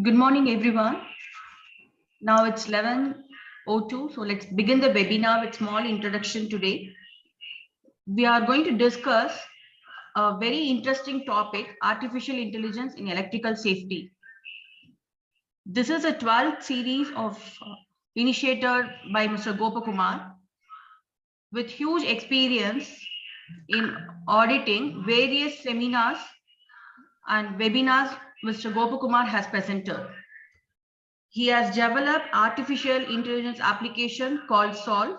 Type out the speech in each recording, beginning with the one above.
Good morning, everyone. Now it's 11:02, so let's begin the webinar with small introduction today. We are going to discuss a very interesting topic, artificial intelligence in electrical safety. This is a 12th series of initiated by Mr. Gopakumar with huge experience in auditing various seminars and webinars Mr. Gopakumar has presented. He has developed artificial intelligence application called Solve.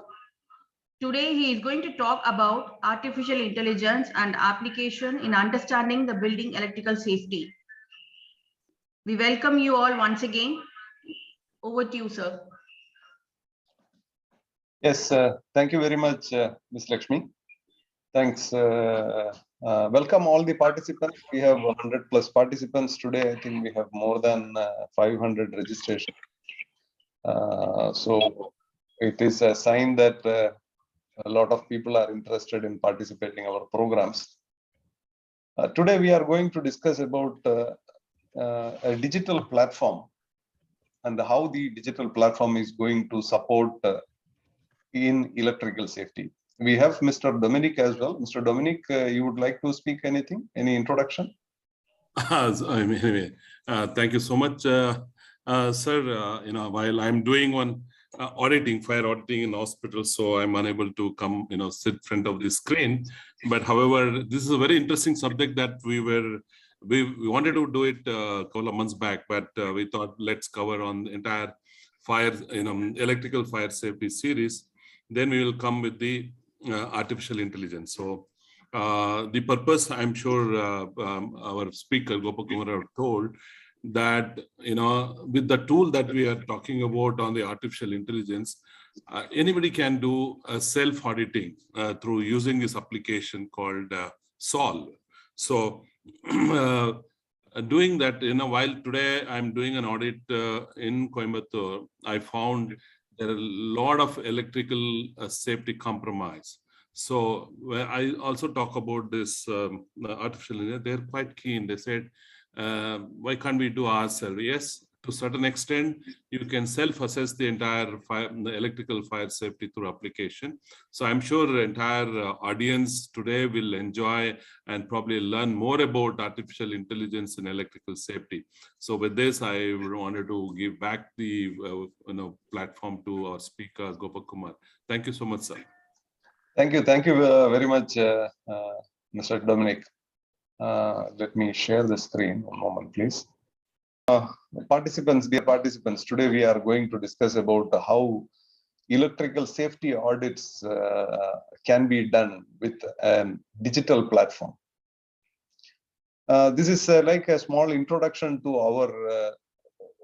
Today, he is going to talk about artificial intelligence and application in understanding the building electrical safety. We welcome you all once again. Over to you, sir. Yes, thank you very much, Ms. Lakshmi. Thanks. Welcome all the participants. We have 100 plus participants today. I think we have more than 500 registrations. So it is a sign that a lot of people are interested in participating in our programs. Today we are going to discuss about a digital platform and how the digital platform is going to support in electrical safety. We have Mr. Dominic as well. Mr. Dominic, you would like to speak anything? Any introduction? Anyway, thank you so much, sir. While I'm doing one fire auditing in hospitals, so I'm unable to come, sit in front of the screen. But however, this is a very interesting subject that we wanted to do it a couple of months back, but we thought let's cover on the entire fire, electrical fire safety series. Then we will come with the artificial intelligence. So the purpose, I'm sure our speaker Gopakumar told that with the tool that we are talking about on the artificial intelligence, anybody can do a self-auditing through using this application called Solve. So doing that, while today I'm doing an audit in Coimbatore, I found there are a lot of electrical safety compromise. So I also talk about this artificial intelligence. They're quite keen. They said, why can't we do ourselves? Yes, to a certain extent, you can self-assess the entire the electrical fire safety through application. So I'm sure the entire audience today will enjoy and probably learn more about artificial intelligence and electrical safety. So with this, I wanted to give back the platform to our speaker, Gopakumar. Thank you so much, sir. Thank you very much, Mr. Dominic. Let me share the screen. One moment, please. Dear participants, today we are going to discuss about how electrical safety audits can be done with a digital platform. This is like a small introduction to our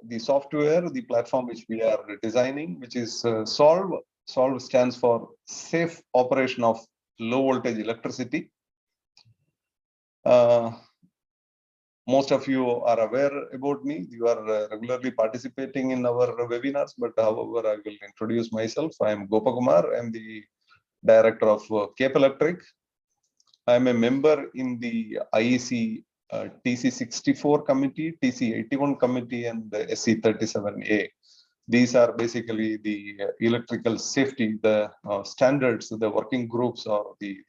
the software, the platform which we are designing, which is Solve. Solve stands for Safe Operation of Low Voltage Electricity. Most of you are aware about me. You are regularly participating in our webinars, but however, I will introduce myself. I am Gopakumar. I am the director of Cape Electric. I am a member in the IEC TC64 committee, TC81 committee, and the SC37A. These are basically the electrical safety, the standards, the working groups, or the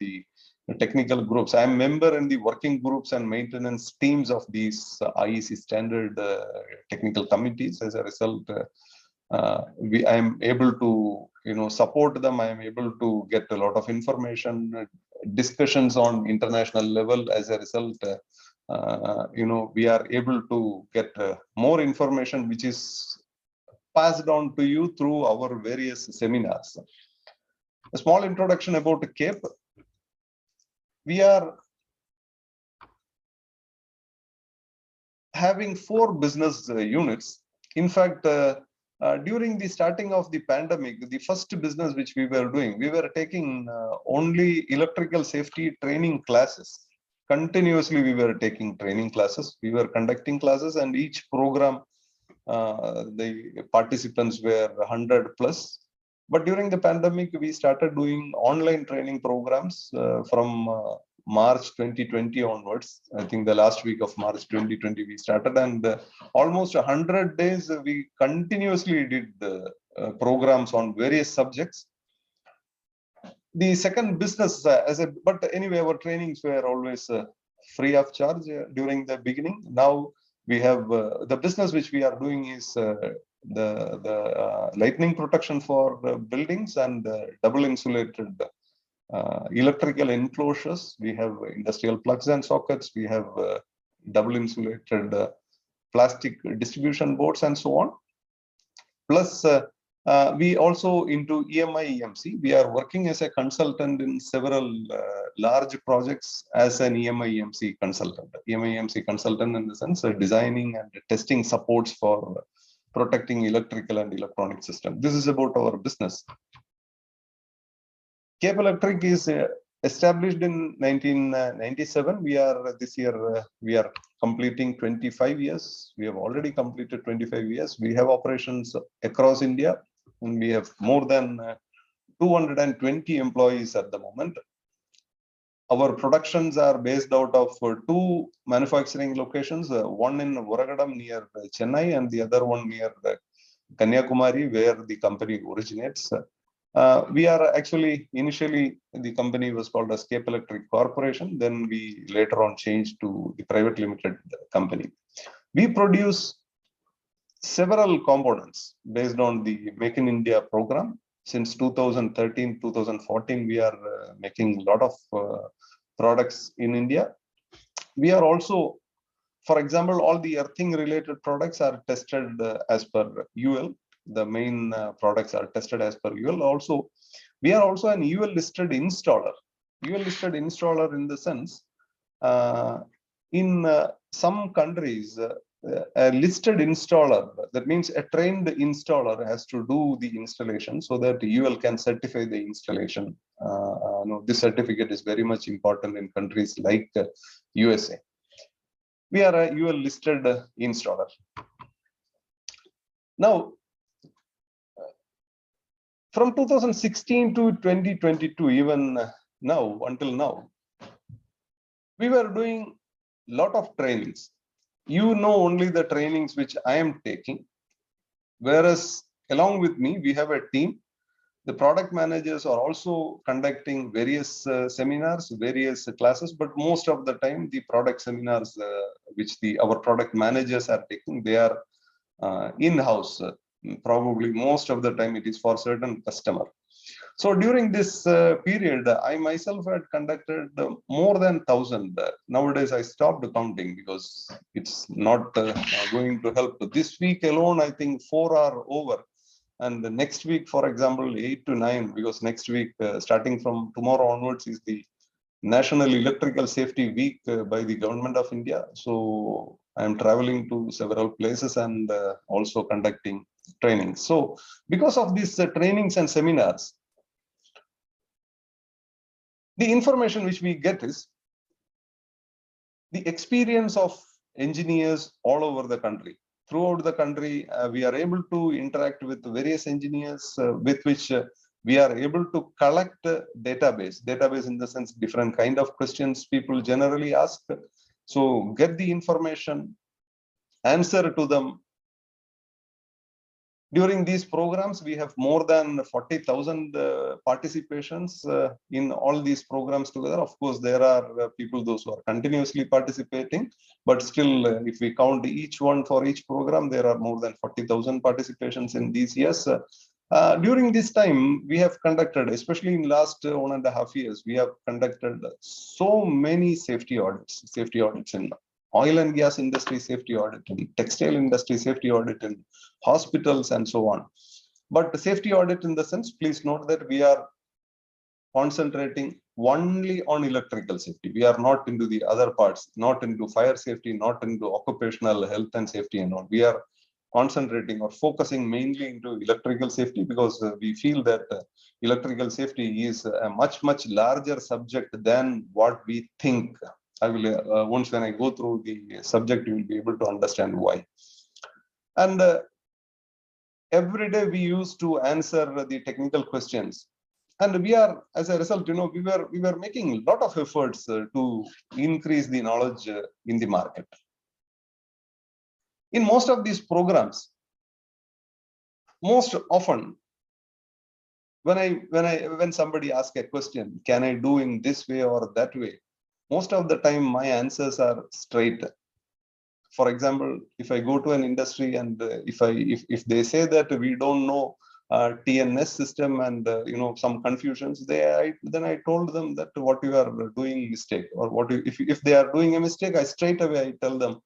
technical groups. I am a member in the working groups and maintenance teams of these IEC standard technical committees. As a result, I am able to support them. I am able to get a lot of information, discussions on international level. As a result, we are able to get more information, which is passed on to you through our various seminars. A small introduction about CAPE. We are having 4 business units. In fact, during the starting of the pandemic, the first business which we were doing, we were taking only electrical safety training classes. Continuously, we were taking training classes. We were conducting classes, and each program, the participants were 100 plus. But during the pandemic, we started doing online training programs from March 2020 onwards. I think the last week of March 2020 we started, and almost 100 days we continuously did programs on various subjects. The second business, but anyway, our trainings were always free of charge during the beginning. Now we have the business which we are doing is the lightning protection for buildings and double insulated electrical enclosures. We have industrial plugs and sockets. We have double insulated plastic distribution boards and so on. Plus, we also into EMI EMC. We are working as a consultant in several large projects as an EMI EMC consultant. EMI EMC consultant in the sense of designing and testing supports for protecting electrical and electronic systems. This is about our business. Cape Electric is established in 1997. We are this year we are completing 25 years. We have already completed 25 years. We have operations across India, and we have more than 220 employees at the moment. Our productions are based out of two manufacturing locations, one in Oragadam near Chennai and the other one near Kanyakumari, where the company originates. We are actually, initially, the company was called as Cape Electric Corporation. Then we later on changed to the private limited company. We produce several components based on the Make in India program. Since 2013, 2014, we are making a lot of products in India. We are also, for example, all the earthing related products are tested as per UL. The main products are tested as per UL. Also, we are also an UL listed installer. UL listed installer in the sense, in some countries, a listed installer, that means a trained installer has to do the installation so that UL can certify the installation. This certificate is very much important in countries like USA. We are a UL listed installer. Now, from 2016 to 2022, even now, until now, we were doing a lot of trainings. You know only the trainings which I am taking, whereas along with me, we have a team. The product managers are also conducting various seminars, various classes, but most of the time, the product seminars which our product managers are taking, they are in-house. Probably most of the time it is for certain customer. So during this period, I myself had conducted more than 1,000. Nowadays, I stopped counting because it's not going to help. This week alone, I think 4 are over. And the next week, for example, 8 to 9, because next week, starting from tomorrow onwards, is the National Electrical Safety Week by the Government of India. So I'm traveling to several places and also conducting trainings. So because of these trainings and seminars, the information which we get is the experience of engineers all over the country. Throughout the country, we are able to interact with various engineers with which we are able to collect database. Database in the sense different kind of questions people generally ask. So get the information, answer to them. During these programs, we have more than 40,000 participations in all these programs together. Of course, there are people, those who are continuously participating, but still, if we count each one for each program, there are more than 40,000 participations in these years. During this time, we have conducted, especially in last 1.5 years, we have conducted so many safety audits in oil and gas industry safety audit, in textile industry safety audit, in hospitals and so on. But the safety audit in the sense, please note that we are concentrating only on electrical safety. We are not into the other parts, not into fire safety, not into occupational health and safety and all. We are concentrating or focusing mainly into electrical safety because we feel that electrical safety is a much, much larger subject than what we think. I will, once when I go through the subject, you will be able to understand why. And every day we used to answer the technical questions. And we are, as a result, we were making a lot of efforts to increase the knowledge in the market. In most of these programs, most often, when somebody asks a question, can I do in this way or that way? Most of the time, my answers are straight. For example, if I go to an industry and if they say that we don't know TNS system and some confusions, then I told them that what you are doing mistake, or if they are doing a mistake, I straight away I tell them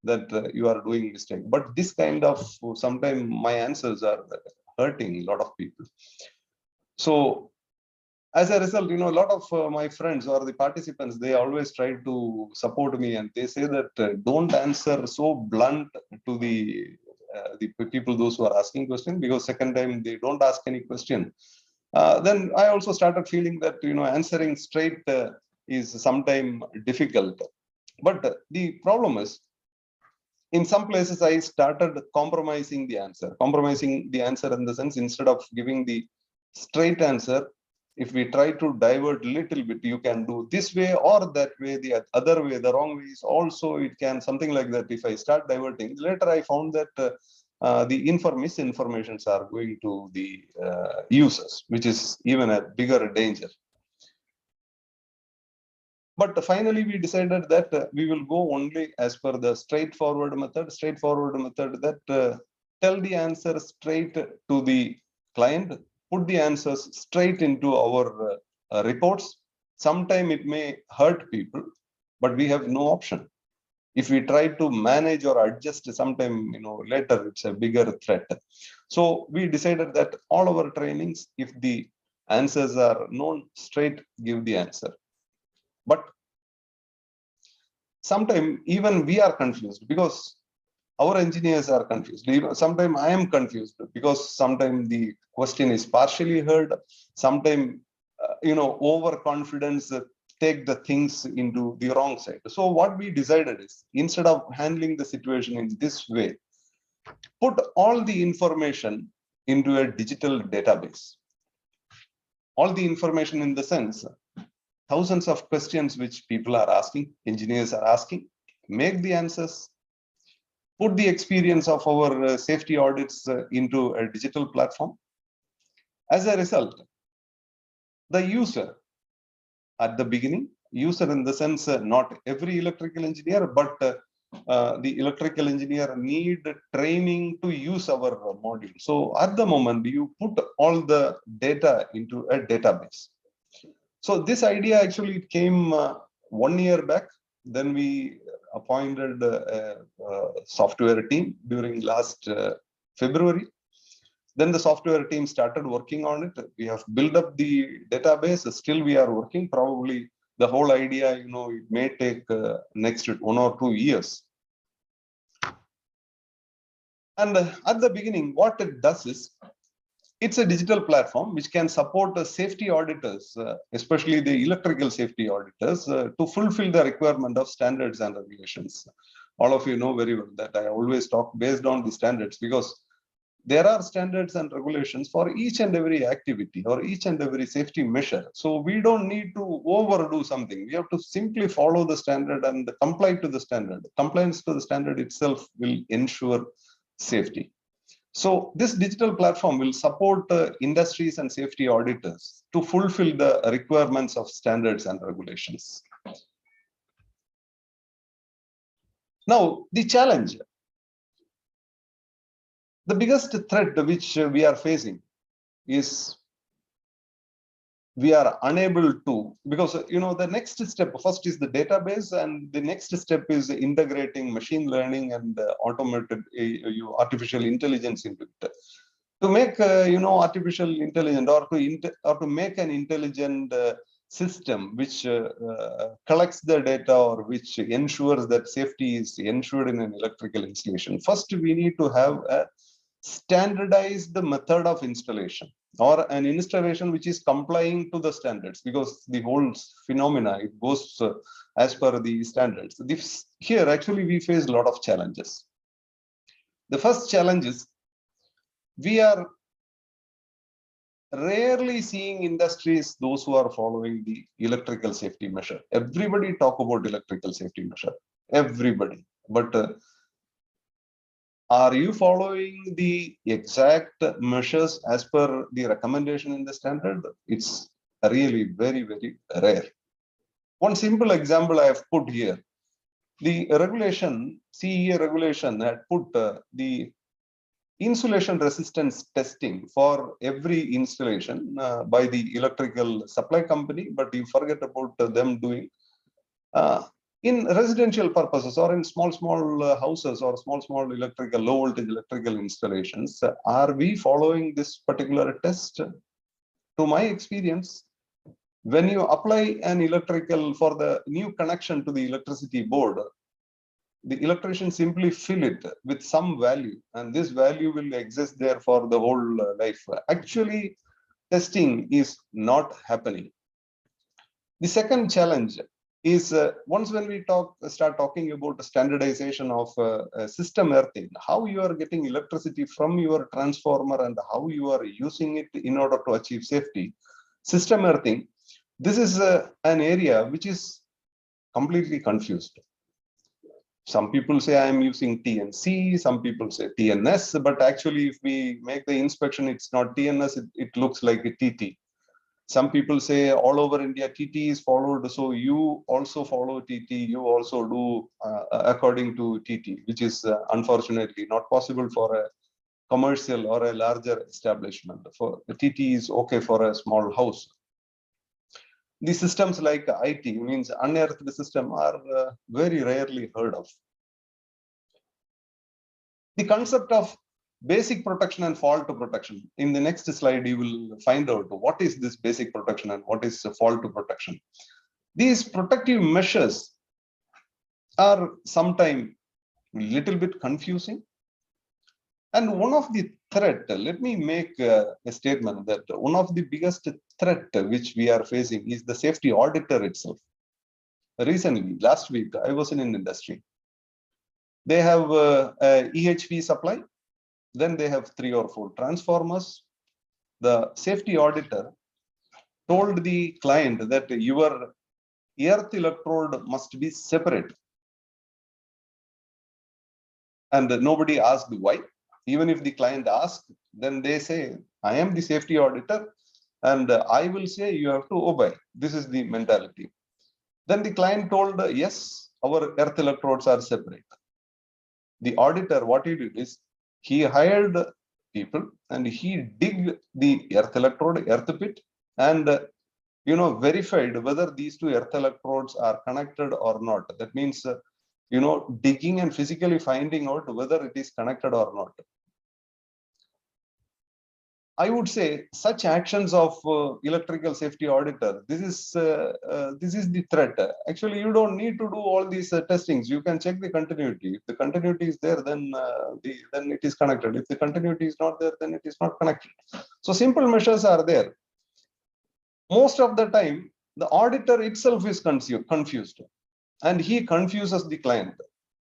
that you are doing mistake. But this kind of, sometimes my answers are hurting a lot of people. So as a result, a lot of my friends or the participants, they always try to support me, and they say that don't answer so blunt to the people, those who are asking questions, because second time they don't ask any question. Then I also started feeling that answering straight is sometimes difficult. But the problem is, in some places I started compromising the answer in the sense, instead of giving the straight answer, if we try to divert little bit, you can do this way or that way, the other way, the wrong way is also, it can, something like that. If I start diverting, later I found that the misinformations are going to the users, which is even a bigger danger. But finally, we decided that we will go only as per the straightforward method that tell the answer straight to the client, put the answers straight into our reports. Sometimes it may hurt people, but we have no option. If we try to manage or adjust, sometime later it's a bigger threat. So we decided that all our trainings, if the answers are known, straight give the answer. But sometimes even we are confused, because our engineers are confused. Sometimes I am confused, because sometimes the question is partially heard. Sometimes, overconfidence take the things into the wrong side. So what we decided is, instead of handling the situation in this way, put all the information into a digital database. All the information in the sense, thousands of questions which people are asking, engineers are asking, make the answers, put the experience of our safety audits into a digital platform. As a result, the user at the beginning, user in the sense, not every electrical engineer, but the electrical engineer need training to use our module. So at the moment, you put all the data into a database. So this idea actually came 1 year back. Then we appointed a software team during last February. Then the software team started working on it. We have built up the database. Still we are working. Probably the whole idea, it may take next 1 or 2 years. And at the beginning, what it does is, it's a digital platform which can support the safety auditors, especially the electrical safety auditors, to fulfill the requirement of standards and regulations. All of you know very well that I always talk based on the standards, because there are standards and regulations for each and every activity or each and every safety measure. So we don't need to overdo something. We have to simply follow the standard and comply to the standard. Compliance to the standard itself will ensure safety. So this digital platform will support industries and safety auditors to fulfill the requirements of standards and regulations. Now, the challenge, the biggest threat which we are facing is we are unable to, because the next step, first is the database, and the next step is integrating machine learning and automated artificial intelligence into it. To make artificial intelligence, or to make an intelligent system which collects the data, or which ensures that safety is ensured in an electrical installation, first we need to have a standardized method of installation, or an installation which is complying to the standards, because the whole phenomena, it goes as per the standards. Here actually we face a lot of challenges. The first challenge is, we are rarely seeing industries, those who are following the electrical safety measure. Everybody talk about electrical safety measure, everybody. But are you following the exact measures as per the recommendation in the standard? It's really very, very rare. One simple example I have put here. The regulation, CEA regulation had put the insulation resistance testing for every installation by the electrical supply company, but you forget about them doing in residential purposes or in small houses or small electrical, low voltage electrical installations. Are we following this particular test? To my experience, when you apply an electrical for the new connection to the electricity board, the electrician simply fill it with some value, and this value will exist there for the whole life. Actually, testing is not happening. The second challenge is once when we start talking about standardization of system earthing, how you are getting electricity from your transformer and how you are using it in order to achieve safety. System earthing, this is an area which is completely confused. Some people say I am using TNC, some people say TNS, but actually if we make the inspection, it's not TNS, it looks like a TT. Some people say all over India, TT is followed, so you also follow TT, you also do according to TT, which is unfortunately not possible for a commercial or a larger establishment. For the TT is okay for a small house. The systems like IT, means unearthed system, are very rarely heard of. The concept of basic protection and fault protection. In the next slide, you will find out what is this basic protection and what is fault protection. These protective measures are sometimes a little bit confusing. And one of the threat, let me make a statement that one of the biggest threat which we are facing is the safety auditor itself. Recently, last week, I was in an industry. They have a EHV supply. Then they have 3 or 4 transformers. The safety auditor told the client that your earth electrode must be separate. And nobody asked why. Even if the client asked, then they say, I am the safety auditor and I will say you have to obey. This is the mentality. Then the client told, yes, our earth electrodes are separate. The auditor, what he did is, he hired people and he dig the earth electrode, earth pit, and verified whether these 2 earth electrodes are connected or not. That means, digging and physically finding out whether it is connected or not. I would say such actions of electrical safety auditor, this is the threat. Actually, you don't need to do all these testings. You can check the continuity. If the continuity is there, then then it is connected. If the continuity is not there, then it is not connected. So simple measures are there. Most of the time, the auditor itself is confused, and he confuses the client.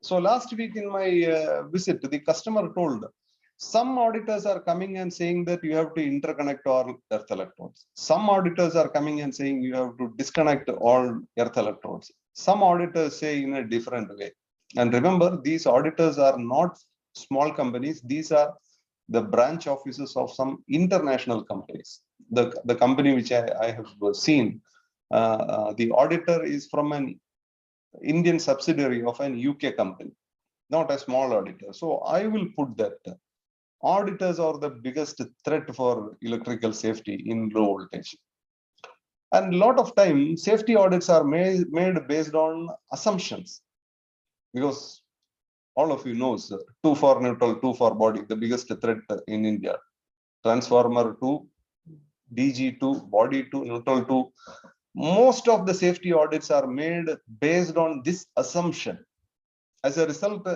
So last week in my visit, the customer told, some auditors are coming and saying that you have to interconnect all earth electrodes. Some auditors are coming and saying you have to disconnect all earth electrodes. Some auditors say in a different way. And remember, these auditors are not small companies. These are the branch offices of some international companies. The company which I have seen, the auditor is from an Indian subsidiary of an UK company, not a small auditor. So I will put that auditors are the biggest threat for electrical safety in low voltage. And a lot of time, safety audits are made based on assumptions, because all of you knows 2 for neutral, 2 for body, the biggest threat in India. Transformer 2, DG 2, body 2, neutral 2. Most of the safety audits are made based on this assumption. As a result,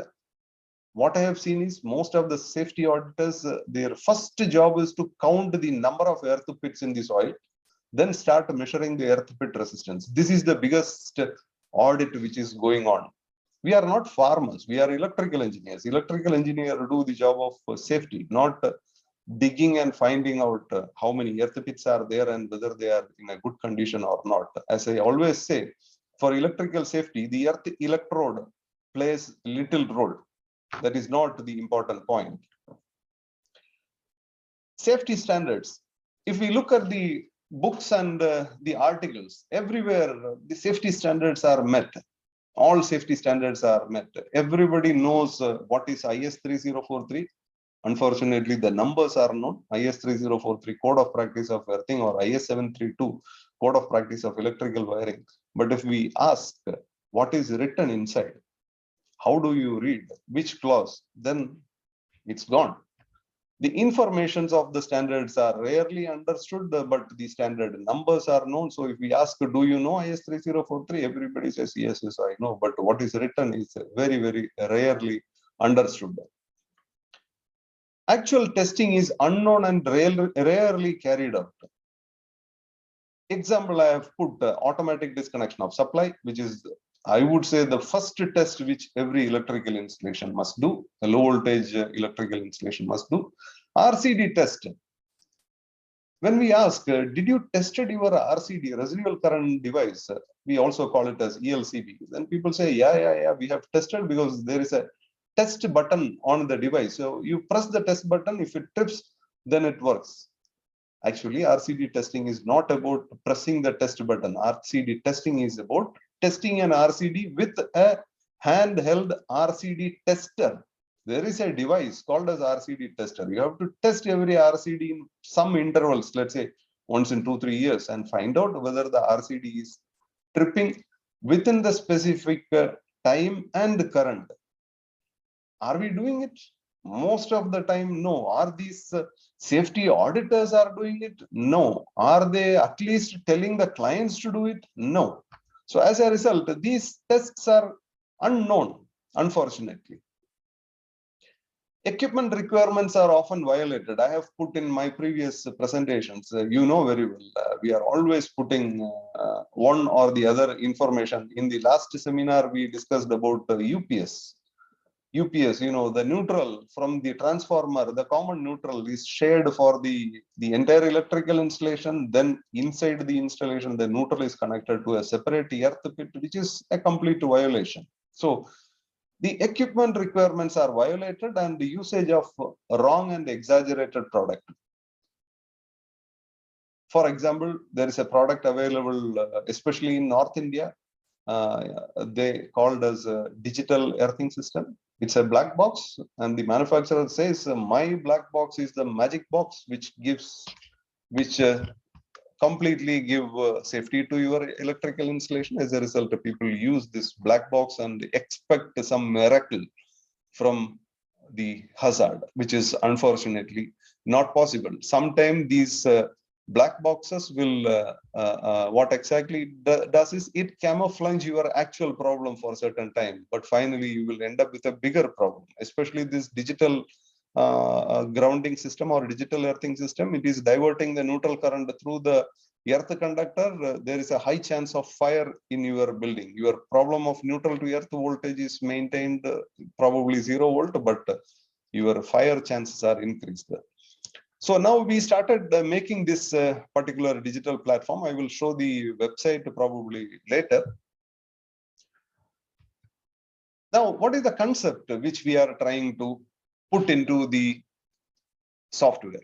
what I have seen is most of the safety auditors, their first job is to count the number of earth pits in the soil, then start measuring the earth pit resistance. This is the biggest audit which is going on. We are not farmers, we are electrical engineers. Electrical engineers do the job of safety, not digging and finding out how many earth pits are there and whether they are in a good condition or not. As I always say, for electrical safety, the earth electrode plays little role. That is not the important point. Safety standards. If we look at the books and the articles, everywhere the safety standards are met. All safety standards are met. Everybody knows what is IS 3043. Unfortunately, the numbers are known. IS 3043 Code of Practice of Earthing or IS 732 Code of Practice of Electrical Wiring. But if we ask what is written inside, how do you read, which clause, then it's gone. The informations of the standards are rarely understood, but the standard numbers are known. So if we ask, do you know IS 3043? Everybody says, yes, yes, I know. But what is written is very, very rarely understood. Actual testing is unknown and rarely carried out. Example, I have put automatic disconnection of supply, which is, I would say, the first test which every electrical installation must do. A low voltage electrical installation must do. RCD test. When we ask, did you tested your RCD, residual current device? We also call it as ELCB. Then people say, yeah, we have tested because there is a test button on the device. So you press the test button, if it trips, then it works. Actually, RCD testing is not about pressing the test button. RCD testing is about testing an RCD with a handheld RCD tester. There is a device called as RCD tester. You have to test every RCD in some intervals, let's say once in 2-3 years, and find out whether the RCD is tripping within the specific time and current. Are we doing it? Most of the time, no. Are these safety auditors are doing it? No. Are they at least telling the clients to do it? No. So as a result, these tests are unknown, unfortunately. Equipment requirements are often violated. I have put in my previous presentations, you know very well, we are always putting one or the other information. In the last seminar, we discussed about UPS. UPS, you know, the neutral from the transformer, the common neutral is shared for the entire electrical installation. Then inside the installation, the neutral is connected to a separate earth pit, which is a complete violation. So the equipment requirements are violated and the usage of wrong and exaggerated product. For example, there is a product available, especially in North India. They called as a digital earthing system. It's a black box, and the manufacturer says, my black box is the magic box, which completely give safety to your electrical installation. As a result, people use this black box and expect some miracle from the hazard, which is unfortunately not possible. Sometimes these black boxes will, what exactly does is it camouflage your actual problem for a certain time, but finally you will end up with a bigger problem, especially this digital grounding system or digital earthing system. It is diverting the neutral current through the earth conductor. There is a high chance of fire in your building. Your problem of neutral to earth voltage is maintained probably 0 volt, but your fire chances are increased. So now we started making this particular digital platform. I will show the website probably later. Now, what is the concept which we are trying to put into the software?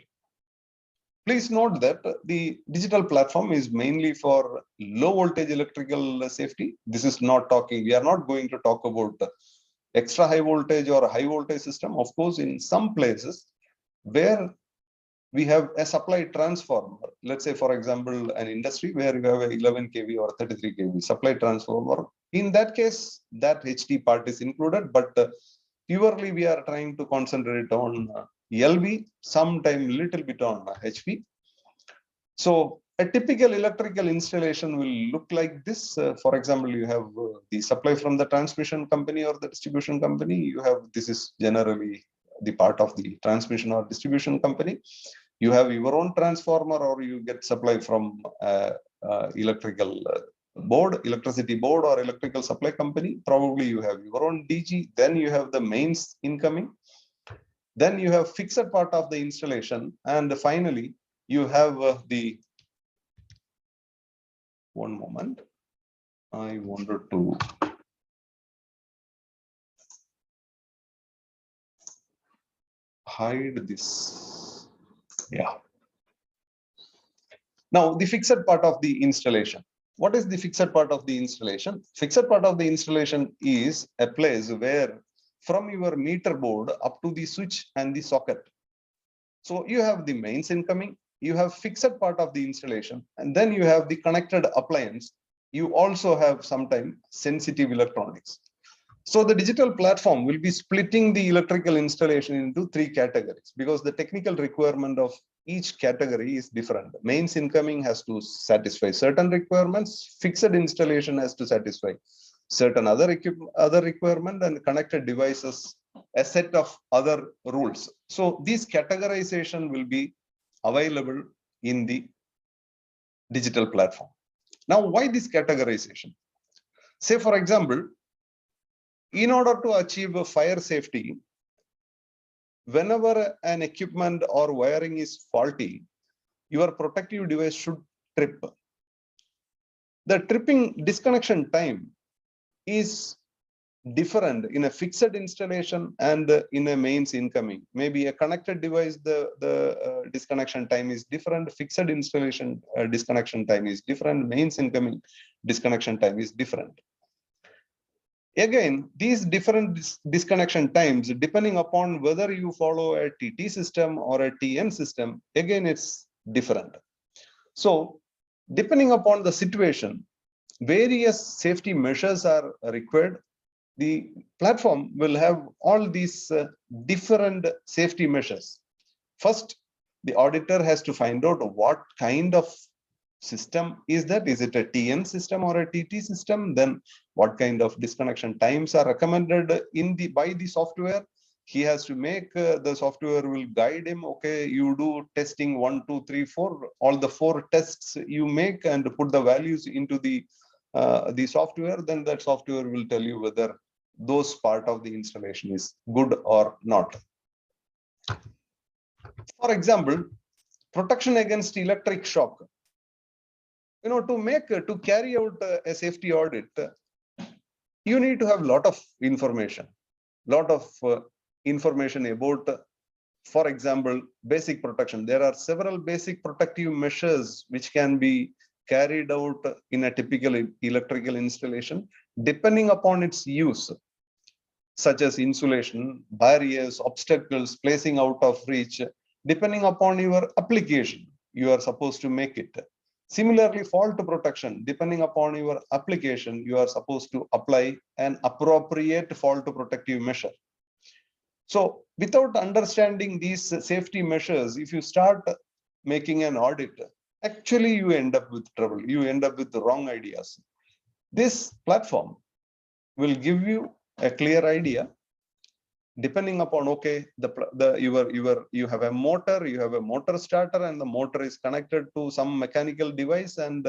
Please note that the digital platform is mainly for low voltage electrical safety. This is not talking, we are not going to talk about extra high voltage or high voltage system. Of course, in some places where we have a supply transformer, let's say, for example, an industry where you have a 11 kV or 33 kV supply transformer. In that case, that HT part is included, but purely we are trying to concentrate on LV, sometime little bit on HP. So a typical electrical installation will look like this. For example, you have the supply from the transmission company or the distribution company. You have, this is generally the part of the transmission or distribution company. You have your own transformer, or you get supply from electrical board, electricity board, or electrical supply company. Probably you have your own DG. Then you have the mains incoming. Then you have fixed part of the installation. And finally, you have one moment. I wanted to hide this. Yeah. Now, the fixed part of the installation. What is the fixed part of the installation? Fixed part of the installation is a place where from your meter board up to the switch and the socket. So you have the mains incoming, you have fixed part of the installation, and then you have the connected appliance. You also have sometimes sensitive electronics. So the digital platform will be splitting the electrical installation into 3 categories because the technical requirement of each category is different. Mains incoming has to satisfy certain requirements, fixed installation has to satisfy certain other requirement, and connected devices a set of other rules. So this categorization will be available in the digital platform. Now, why this categorization? Say, for example, in order to achieve a fire safety, whenever an equipment or wiring is faulty, your protective device should trip. The tripping disconnection time is different in a fixed installation and in a mains incoming. Maybe a connected device, the disconnection time is different, fixed installation disconnection time is different, mains incoming disconnection time is different. Again, these different disconnection times, depending upon whether you follow a TT system or a TN system, again, it's different. So, depending upon the situation, various safety measures are required. The platform will have all these different safety measures. First, the auditor has to find out what kind of system is that. Is it a TN system or a TT system? Then what kind of disconnection times are recommended by the software? He has to make the software will guide him. Okay, you do testing 1, 2, 3, 4. All the 4 tests you make and put the values into the software. Then that software will tell you whether those part of the installation is good or not. For example, protection against electric shock. To carry out a safety audit, you need to have a lot of information about, for example, basic protection. There are several basic protective measures which can be carried out in a typical electrical installation, depending upon its use, such as insulation, barriers, obstacles, placing out of reach. Depending upon your application, you are supposed to make it. Similarly, fault protection, depending upon your application, you are supposed to apply an appropriate fault protective measure. So without understanding these safety measures, if you start making an audit, actually you end up with trouble. You end up with the wrong ideas. This platform will give you a clear idea. Depending upon, okay, you have a motor starter, and the motor is connected to some mechanical device, and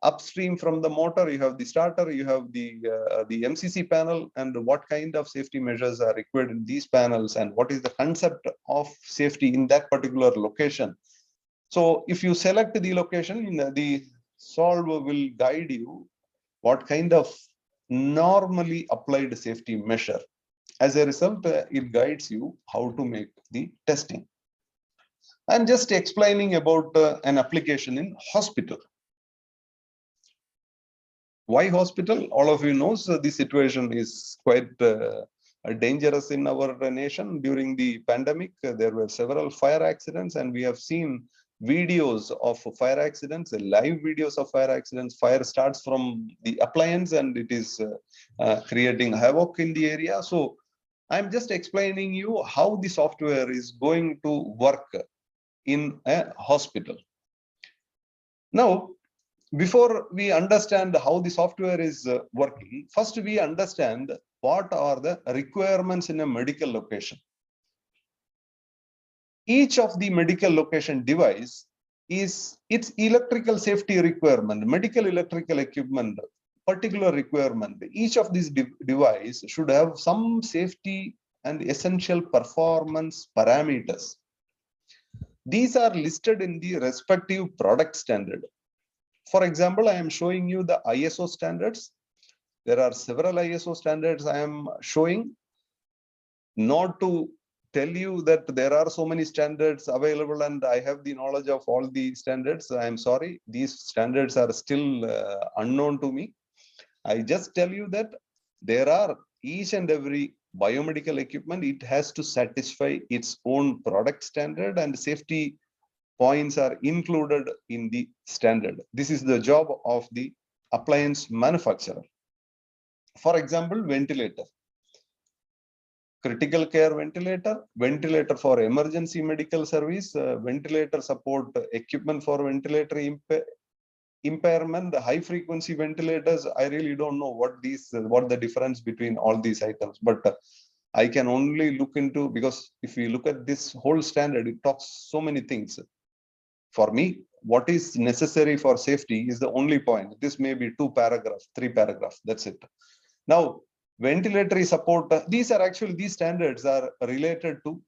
upstream from the motor you have the starter, you have the MCC panel, and what kind of safety measures are required in these panels, and what is the concept of safety in that particular location. So if you select the location, the solve will guide you what kind of normally applied safety measure. As a result, it guides you how to make the testing. I'm just explaining about an application in hospital. Why hospital? All of you know the situation is quite dangerous in our nation. During the pandemic, there were several fire accidents, and we have seen videos of fire accidents, live videos of fire accidents. Fire starts from the appliance and it is creating havoc in the area. So I'm just explaining you how the software is going to work in a hospital. Now, before we understand how the software is working, first we understand what are the requirements in a medical location. Each of the medical location device is its electrical safety requirement, medical electrical equipment, particular requirement. Each of these device should have some safety and essential performance parameters. These are listed in the respective product standard. For example, I am showing you the ISO standards. There are several ISO standards I am showing, not to tell you that there are so many standards available and I have the knowledge of all the standards. I am sorry, these standards are still unknown to me. I just tell you that there are each and every biomedical equipment, it has to satisfy its own product standard, and safety points are included in the standard. This is the job of the appliance manufacturer. For example, ventilator. Critical care ventilator, ventilator for emergency medical service, ventilator support equipment for ventilator impairment, high frequency ventilators. I really don't know what the difference between all these items, but I can only look into, because if we look at this whole standard, it talks so many things. For me, what is necessary for safety is the only point. This may be 2 paragraphs, 3 paragraphs, that's it. Now, ventilatory support, these standards are related to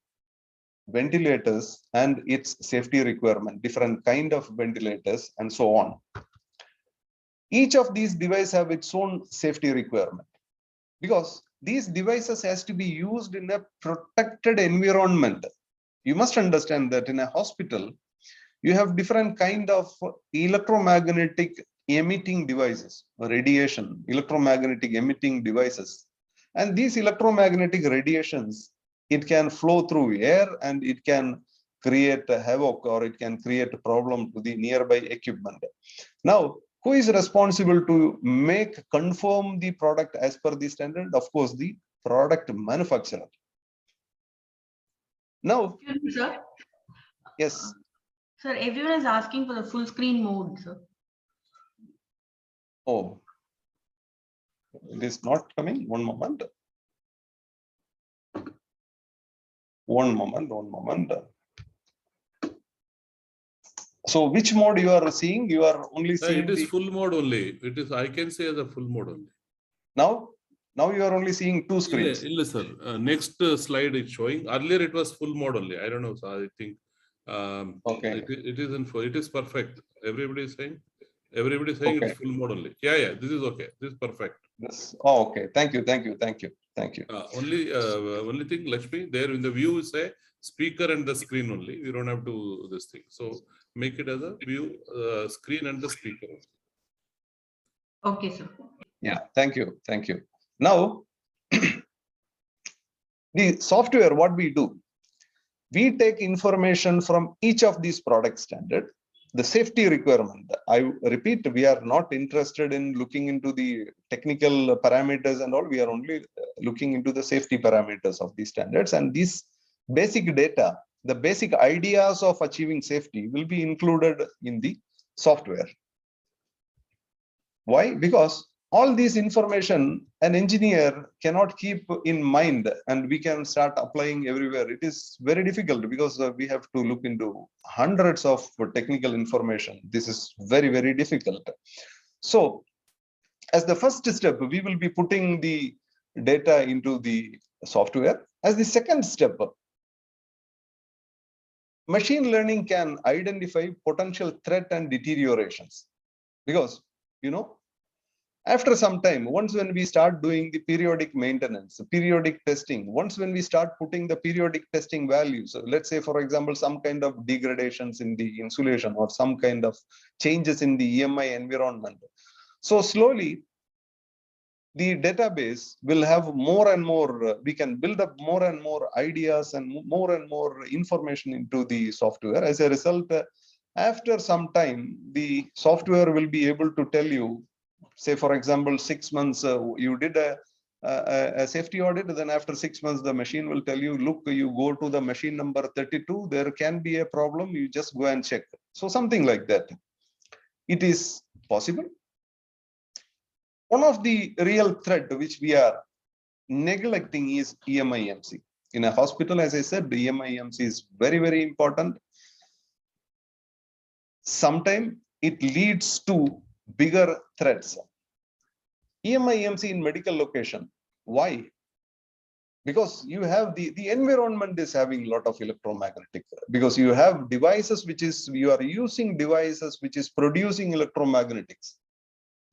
ventilators and its safety requirement, different kind of ventilators and so on. Each of these devices have its own safety requirement, because these devices has to be used in a protected environment. You must understand that in a hospital, you have different kind of electromagnetic emitting devices, radiation, electromagnetic emitting devices. And these electromagnetic radiations, it can flow through air and it can create a havoc, or it can create a problem to the nearby equipment. Now, who is responsible to confirm the product as per the standard? Of course, the product manufacturer. Now, Sir? Yes. Sir, everyone is asking for the full screen mode, sir. Oh, it is not coming. One moment. One moment. So which mode you are seeing? You are only seeing it is full mode only. It is, I can say, as a full mode only. Now you are only seeing 2 screens. Sir. Next slide is showing. Earlier it was full mode only. I don't know. So I think Okay. it is in full. It is perfect. Everybody is saying. Everybody is saying Okay. it's full mode only. Yeah. This is okay. This is perfect. Yes. Oh, okay. Thank you. Only thing, Lakshmi, there in the view you say speaker and the screen only. We don't have to do this thing. So make it as a view, screen and the speaker. Okay, sir. Yeah. Thank you. Now, the software, what we do, we take information from each of these product standard, the safety requirement. I repeat, we are not interested in looking into the technical parameters and all. We are only looking into the safety parameters of these standards, and these basic data, the basic ideas of achieving safety will be included in the software. Why? Because all this information an engineer cannot keep in mind and we can start applying everywhere. It is very difficult because we have to look into hundreds of technical information. This is very, very difficult. So as the first step, we will be putting the data into the software. As the second step, machine learning can identify potential threat and deteriorations, because after some time, once when we start doing the periodic maintenance, periodic testing, once when we start putting the periodic testing values, let's say, for example, some kind of degradations in the insulation or some kind of changes in the EMI environment. So slowly, the database will have more and more, we can build up more and more ideas and more information into the software. As a result, after some time, the software will be able to tell you, say, for example, 6 months, you did a safety audit, then after 6 months, the machine will tell you, look, you go to the machine number 32, there can be a problem, you just go and check. So something like that. It is possible. One of the real threat which we are neglecting is EMI/EMC. In a hospital, as I said, the EMI/EMC is very, very important. Sometimes it leads to bigger threats. EMI/EMC in medical location. Why? because you have the environment is having a lot of electromagnetic, because you have devices you are using devices which is producing electromagnetics.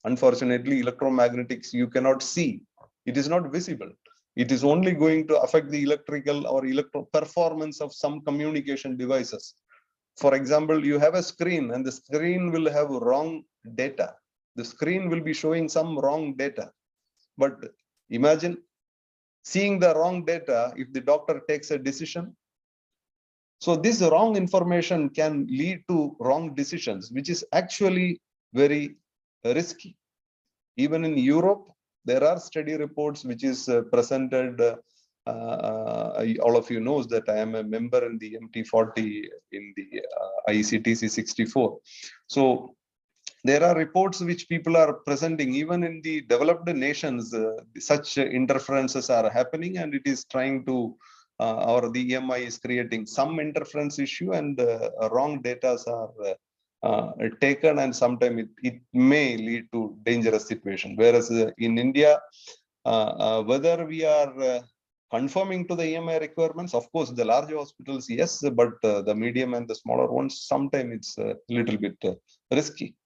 Unfortunately, electromagnetics you cannot see. It is not visible. It is only going to affect the electrical or electro performance of some communication devices. For example, you have a screen and the screen will have wrong data. The screen will be showing some wrong data. But imagine seeing the wrong data if the doctor takes a decision. So this wrong information can lead to wrong decisions, which is actually very risky. Even in Europe, there are study reports which is presented. All of you knows that I am a member in the MT40 in the IECTC 64. So there are reports which people are presenting, even in the developed nations, such interferences are happening, and it is trying to, or the EMI is creating some interference issue, and wrong data are taken, and sometimes it may lead to dangerous situation. Whereas in India, whether we are conforming to the EMI requirements, of course, the large hospitals, yes, but the medium and the smaller ones, sometimes it's a little bit risky.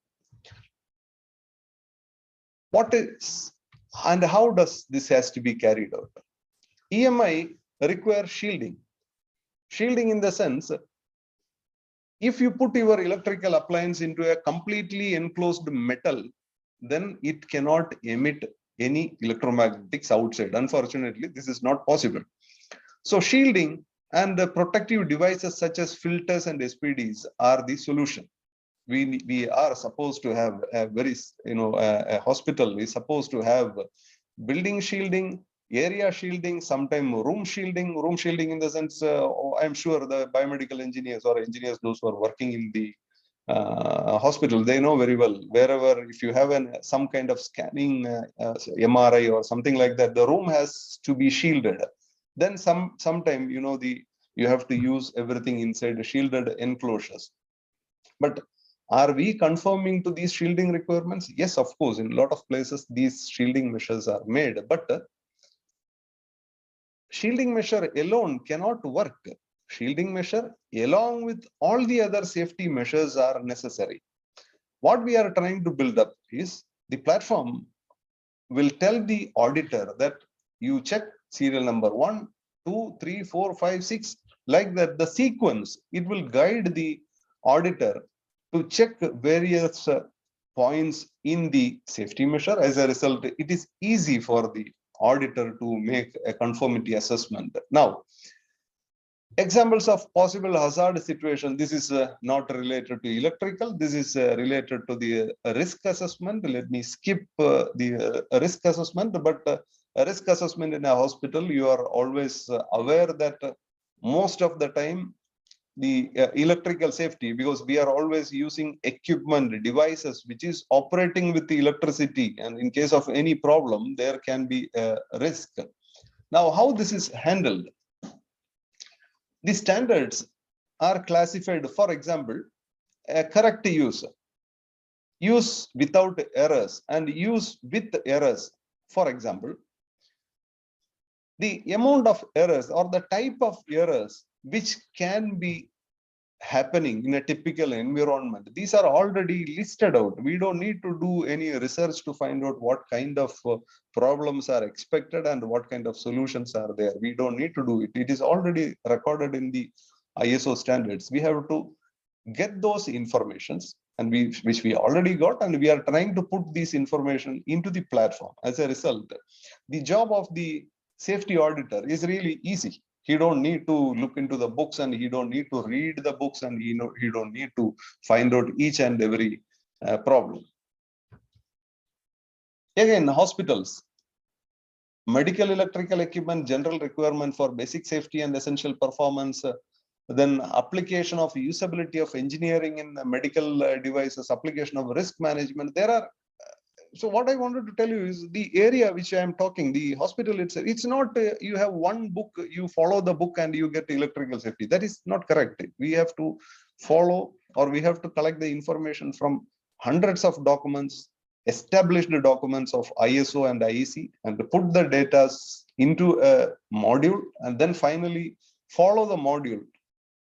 What is and how does this has to be carried out? EMI requires shielding. Shielding in the sense, if you put your electrical appliance into a completely enclosed metal, then it cannot emit any electromagnetics outside. Unfortunately, this is not possible. So shielding and the protective devices such as filters and SPDs are the solution. We are supposed to have a very, a hospital is supposed to have building shielding, area shielding, sometimes room shielding in the sense, I'm sure the biomedical engineers or engineers, those who are working in the hospital, they know very well, wherever, if you have some kind of scanning MRI or something like that, the room has to be shielded. Then sometime, you have to use everything inside the shielded enclosures. But are we conforming to these shielding requirements? Yes, of course, in a lot of places, these shielding measures are made, but shielding measure alone cannot work. Shielding measure along with all the other safety measures are necessary. What we are trying to build up is the platform will tell the auditor that you check serial number 1, 2, 3, 4, 5, 6, like that, the sequence, it will guide the auditor to check various points in the safety measure. As a result, it is easy for the auditor to make a conformity assessment. Now, examples of possible hazard situation. This is not related to electrical. This is related to the risk assessment. Let me skip the risk assessment, but a risk assessment in a hospital, you are always aware that most of the time, the electrical safety, because we are always using equipment, devices, which is operating with the electricity. And in case of any problem, there can be a risk. Now, how this is handled? The standards are classified, for example, a correct use without errors, and use with errors. For example, the amount of errors or the type of errors which can be happening in a typical environment, these are already listed out. We don't need to do any research to find out what kind of problems are expected and what kind of solutions are there. We don't need to do it. It is already recorded in the ISO standards. We have to get those informations, and which we already got, and we are trying to put this information into the platform. As a result, the job of the safety auditor is really easy. He don't need to look into the books, and he don't need to read the books, and he don't need to find out each and every problem. Again, hospitals, medical electrical equipment, general requirement for basic safety and essential performance, then application of usability of engineering in medical devices, application of risk management. There are, so what I wanted to tell you is the area which I am talking, the hospital itself, it's not you have one book, you follow the book and you get electrical safety. That is not correct. We have to follow, or we have to collect the information from hundreds of documents, established documents of ISO and IEC and put the data into a module, and then finally follow the module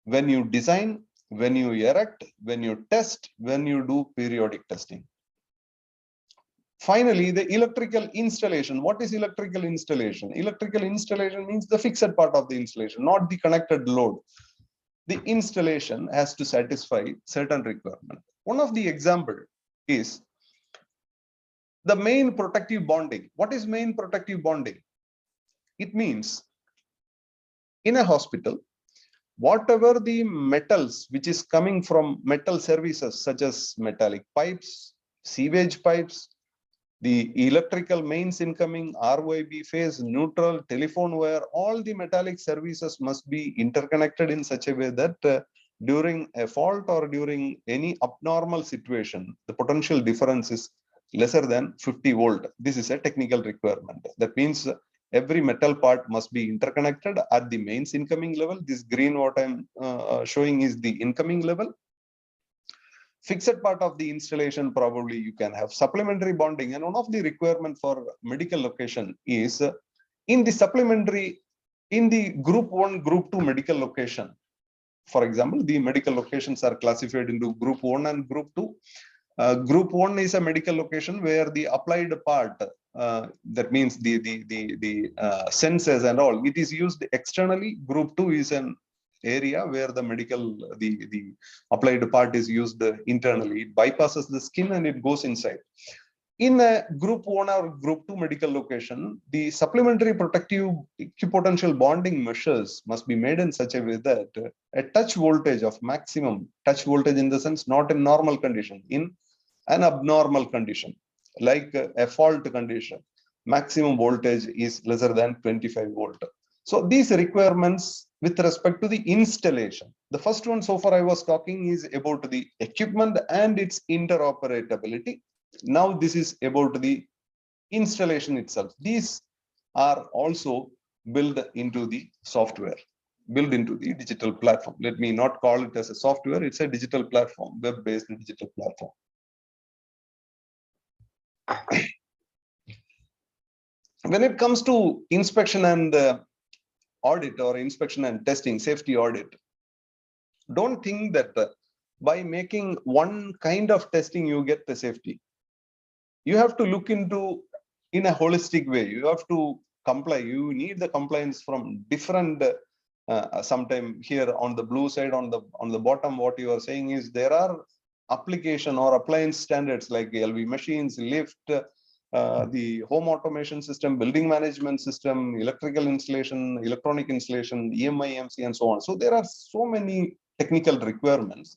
when you design, when you erect, when you test, when you do periodic testing. Finally, the electrical installation. What is electrical installation? Electrical installation means the fixed part of the installation, not the connected load. The installation has to satisfy certain requirements. One of the example is the main protective bonding. What is main protective bonding? It means in a hospital, whatever the metals which is coming from metal services such as metallic pipes, sewage pipes, the electrical mains incoming, RYB phase, neutral, telephone wire, all the metallic services must be interconnected in such a way that during a fault or during any abnormal situation, the potential difference is lesser than 50 volt. This is a technical requirement. That means every metal part must be interconnected at the mains incoming level. This green what I'm showing is the incoming level. Fixed part of the installation, probably you can have supplementary bonding. And one of the requirement for medical location is in the supplementary, in the group 1, group 2 medical location. For example, the medical locations are classified into group 1 and group 2. Group 1 is a medical location where the applied part, that means the sensors and all, it is used externally. Group 2 is an area where the medical, the applied part is used internally. It bypasses the skin and it goes inside. In a group 1 or group 2 medical location, the supplementary protective equipotential bonding measures must be made in such a way that a touch voltage of maximum, touch voltage in the sense not in normal condition, in an abnormal condition, like a fault condition, maximum voltage is lesser than 25 volt. So these requirements with respect to the installation. The first one so far I was talking is about the equipment and its interoperability. Now this is about the installation itself. These are also built into the software, built into the digital platform. Let me not call it as a software, it's a digital platform, web-based digital platform. When it comes to inspection and audit or inspection and testing, safety audit, don't think that by making one kind of testing you get the safety. You have to look into in a holistic way. You have to comply. You need the compliance from different. Sometime here on the blue side, on the bottom, what you are saying is there are application or appliance standards like LV machines, lift, the home automation system, building management system, electrical installation, electronic installation, EMI, MC, and so on. So there are so many technical requirements.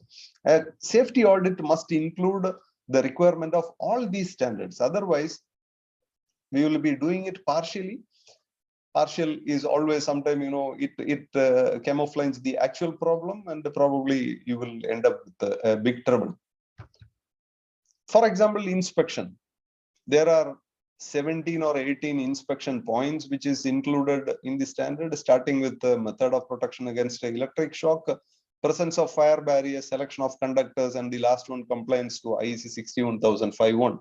Safety audit must include the requirement of all these standards. Otherwise, we will be doing it partially. Partial is always sometime, it camouflages the actual problem, and probably you will end up with a big trouble. For example, inspection. There are 17 or 18 inspection points which is included in the standard, starting with the method of protection against electric shock, presence of fire barrier, selection of conductors, and the last one, compliance to IEC 61005-1.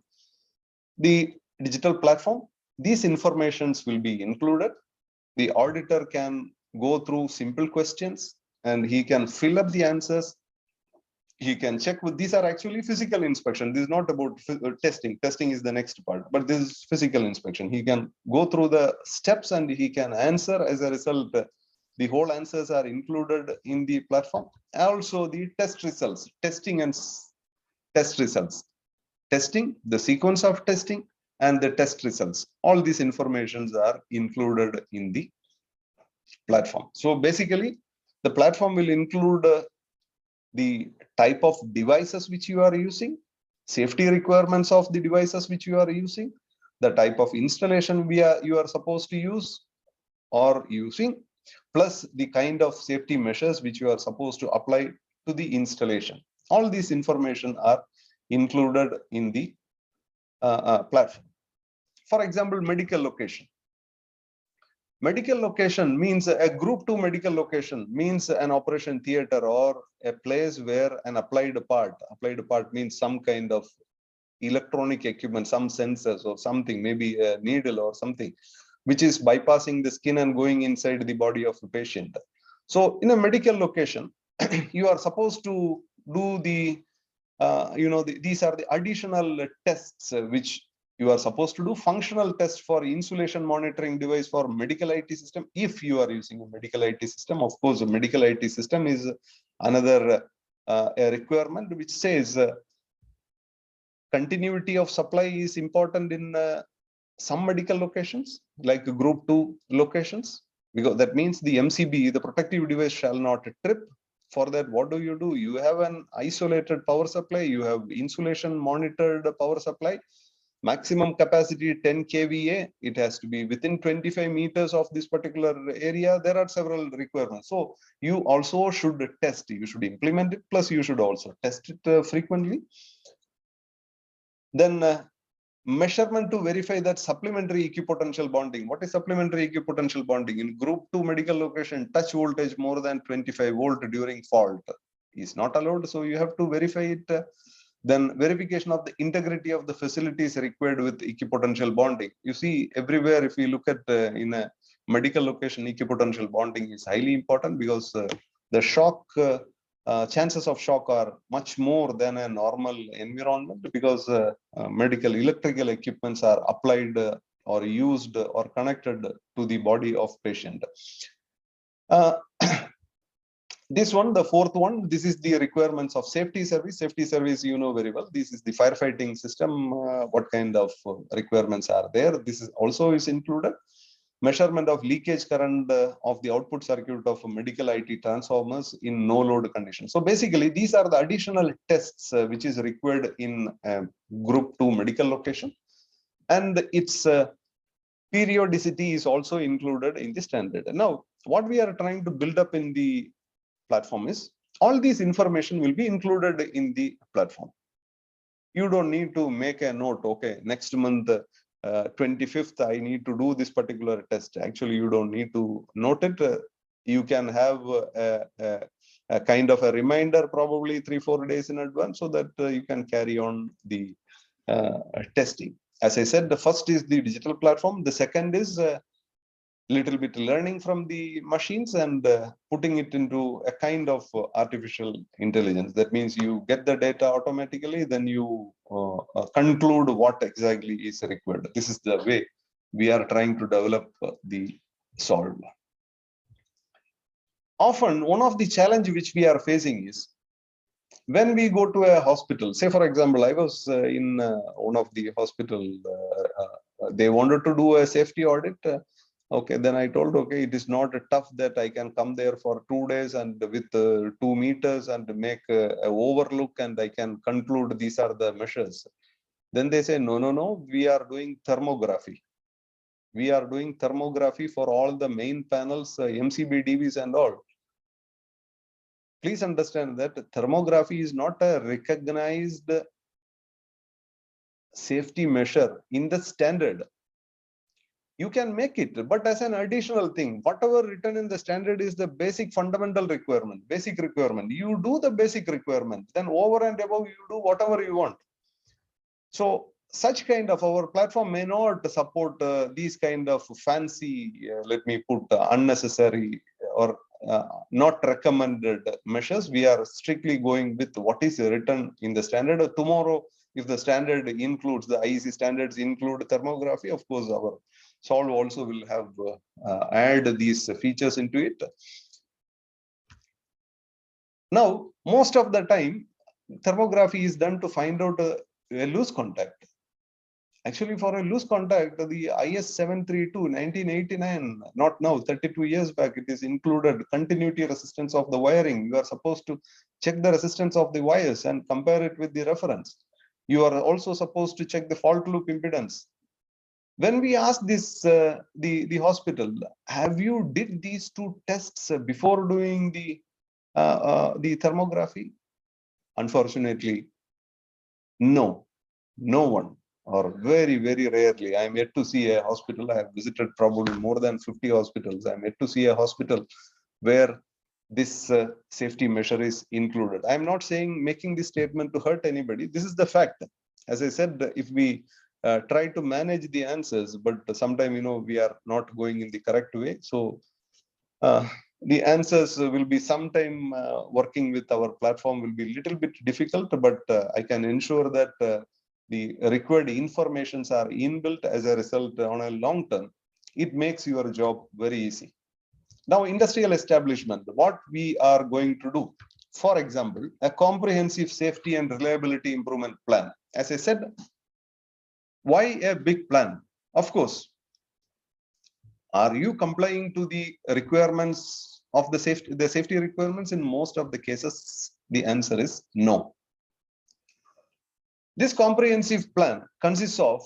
The digital platform, these informations will be included. The auditor can go through simple questions and he can fill up the answers. He can check with, these are actually physical inspection. This is not about testing. Testing is the next part, but this is physical inspection. He can go through the steps and he can answer. As a result, the whole answers are included in the platform. Also the test results, testing and test results. Testing, the sequence of testing and the test results. All these informations are included in the platform. So basically, the platform will include the type of devices which you are using, safety requirements of the devices which you are using, the type of installation you are supposed to use or using, plus the kind of safety measures which you are supposed to apply to the installation. All these information are included in the platform. For example, medical location. Medical location means a group 2 medical location means an operation theater or a place where an applied part means some kind of electronic equipment, some sensors or something, maybe a needle or something, which is bypassing the skin and going inside the body of the patient. So in a medical location, you are supposed to do the, these are the additional tests which you are supposed to do. Functional test for insulation monitoring device for medical IT system. If you are using a medical IT system, of course, a medical IT system is another a requirement which says continuity of supply is important in some medical locations, like group 2 locations, because that means the MCB, the protective device, shall not trip. For that, what do? You have an isolated power supply, you have insulation monitored power supply, maximum capacity 10 kVA, it has to be within 25 meters of this particular area. There are several requirements. So you also should test, you should implement it, plus you should also test it frequently. Then measurement to verify that supplementary equipotential bonding. What is supplementary equipotential bonding? In group 2 medical location, touch voltage more than 25 volt during fault is not allowed. So you have to verify it. Then verification of the integrity of the facilities required with equipotential bonding. You see everywhere, if you look at in a medical location, equipotential bonding is highly important, because the shock chances of shock are much more than a normal environment, because medical electrical equipments are applied or used or connected to the body of patient. This one, the fourth one, this is the requirements of safety service. Safety service, you know very well. This is the firefighting system. What kind of requirements are there? This is also is included. Measurement of leakage current of the output circuit of medical IT transformers in no load condition. So basically, these are the additional tests which is required in group 2 medical location, and its periodicity is also included in the standard. Now, what we are trying to build up in the platform is all these information will be included in the platform. You don't need to make a note, okay, next month 25th I need to do this particular test. Actually, you don't need to note it. You can have a kind of a reminder, probably 3-4 days in advance, so that you can carry on the testing. As I said, the first is the digital platform. The second is little bit learning from the machines and putting it into a kind of artificial intelligence. That means you get the data automatically, then you conclude what exactly is required. This is the way we are trying to develop the solve. Often, one of the challenge which we are facing is when we go to a hospital. Say, for example, I was in one of the hospital. They wanted to do a safety audit. Okay, then I told, okay, it is not tough that I can come there for 2 days and with 2 meters and make a overlook and I can conclude these are the measures. Then they say, no, we are doing thermography. We are doing thermography for all the main panels, MCB DVs and all. Please understand that thermography is not a recognized safety measure in the standard. You can make it, but as an additional thing, whatever written in the standard is the basic fundamental requirement, basic requirement. You do the basic requirement, then over and above, you do whatever you want. So such kind of our platform may not support these kind of fancy, let me put unnecessary or not recommended measures. We are strictly going with what is written in the standard. Tomorrow, if the standard includes, the IEC standards include thermography, of course, our solve also will have add these features into it. Now, most of the time, thermography is done to find out a loose contact. Actually, for a loose contact, the IS 732 1989, not now, 32 years back, it is included continuity resistance of the wiring. You are supposed to check the resistance of the wires and compare it with the reference. You are also supposed to check the fault loop impedance. When we asked this, the hospital, have you did these 2 tests before doing the thermography? Unfortunately, no one, or very, very rarely. I am yet to see a hospital. I have visited probably more than 50 hospitals. I am yet to see a hospital where this safety measure is included. I am not saying, making this statement to hurt anybody. This is the fact. As I said, if we try to manage the answers, but sometimes, we are not going in the correct way. So the answers will be sometime working with our platform will be a little bit difficult, but I can ensure that the required informations are inbuilt. As a result, on a long term, it makes your job very easy. Now, industrial establishment, what we are going to do. For example, a comprehensive safety and reliability improvement plan. As I said, why a big plan? Of course, are you complying to the requirements of the safety requirements? In most of the cases, the answer is no. This comprehensive plan consists of,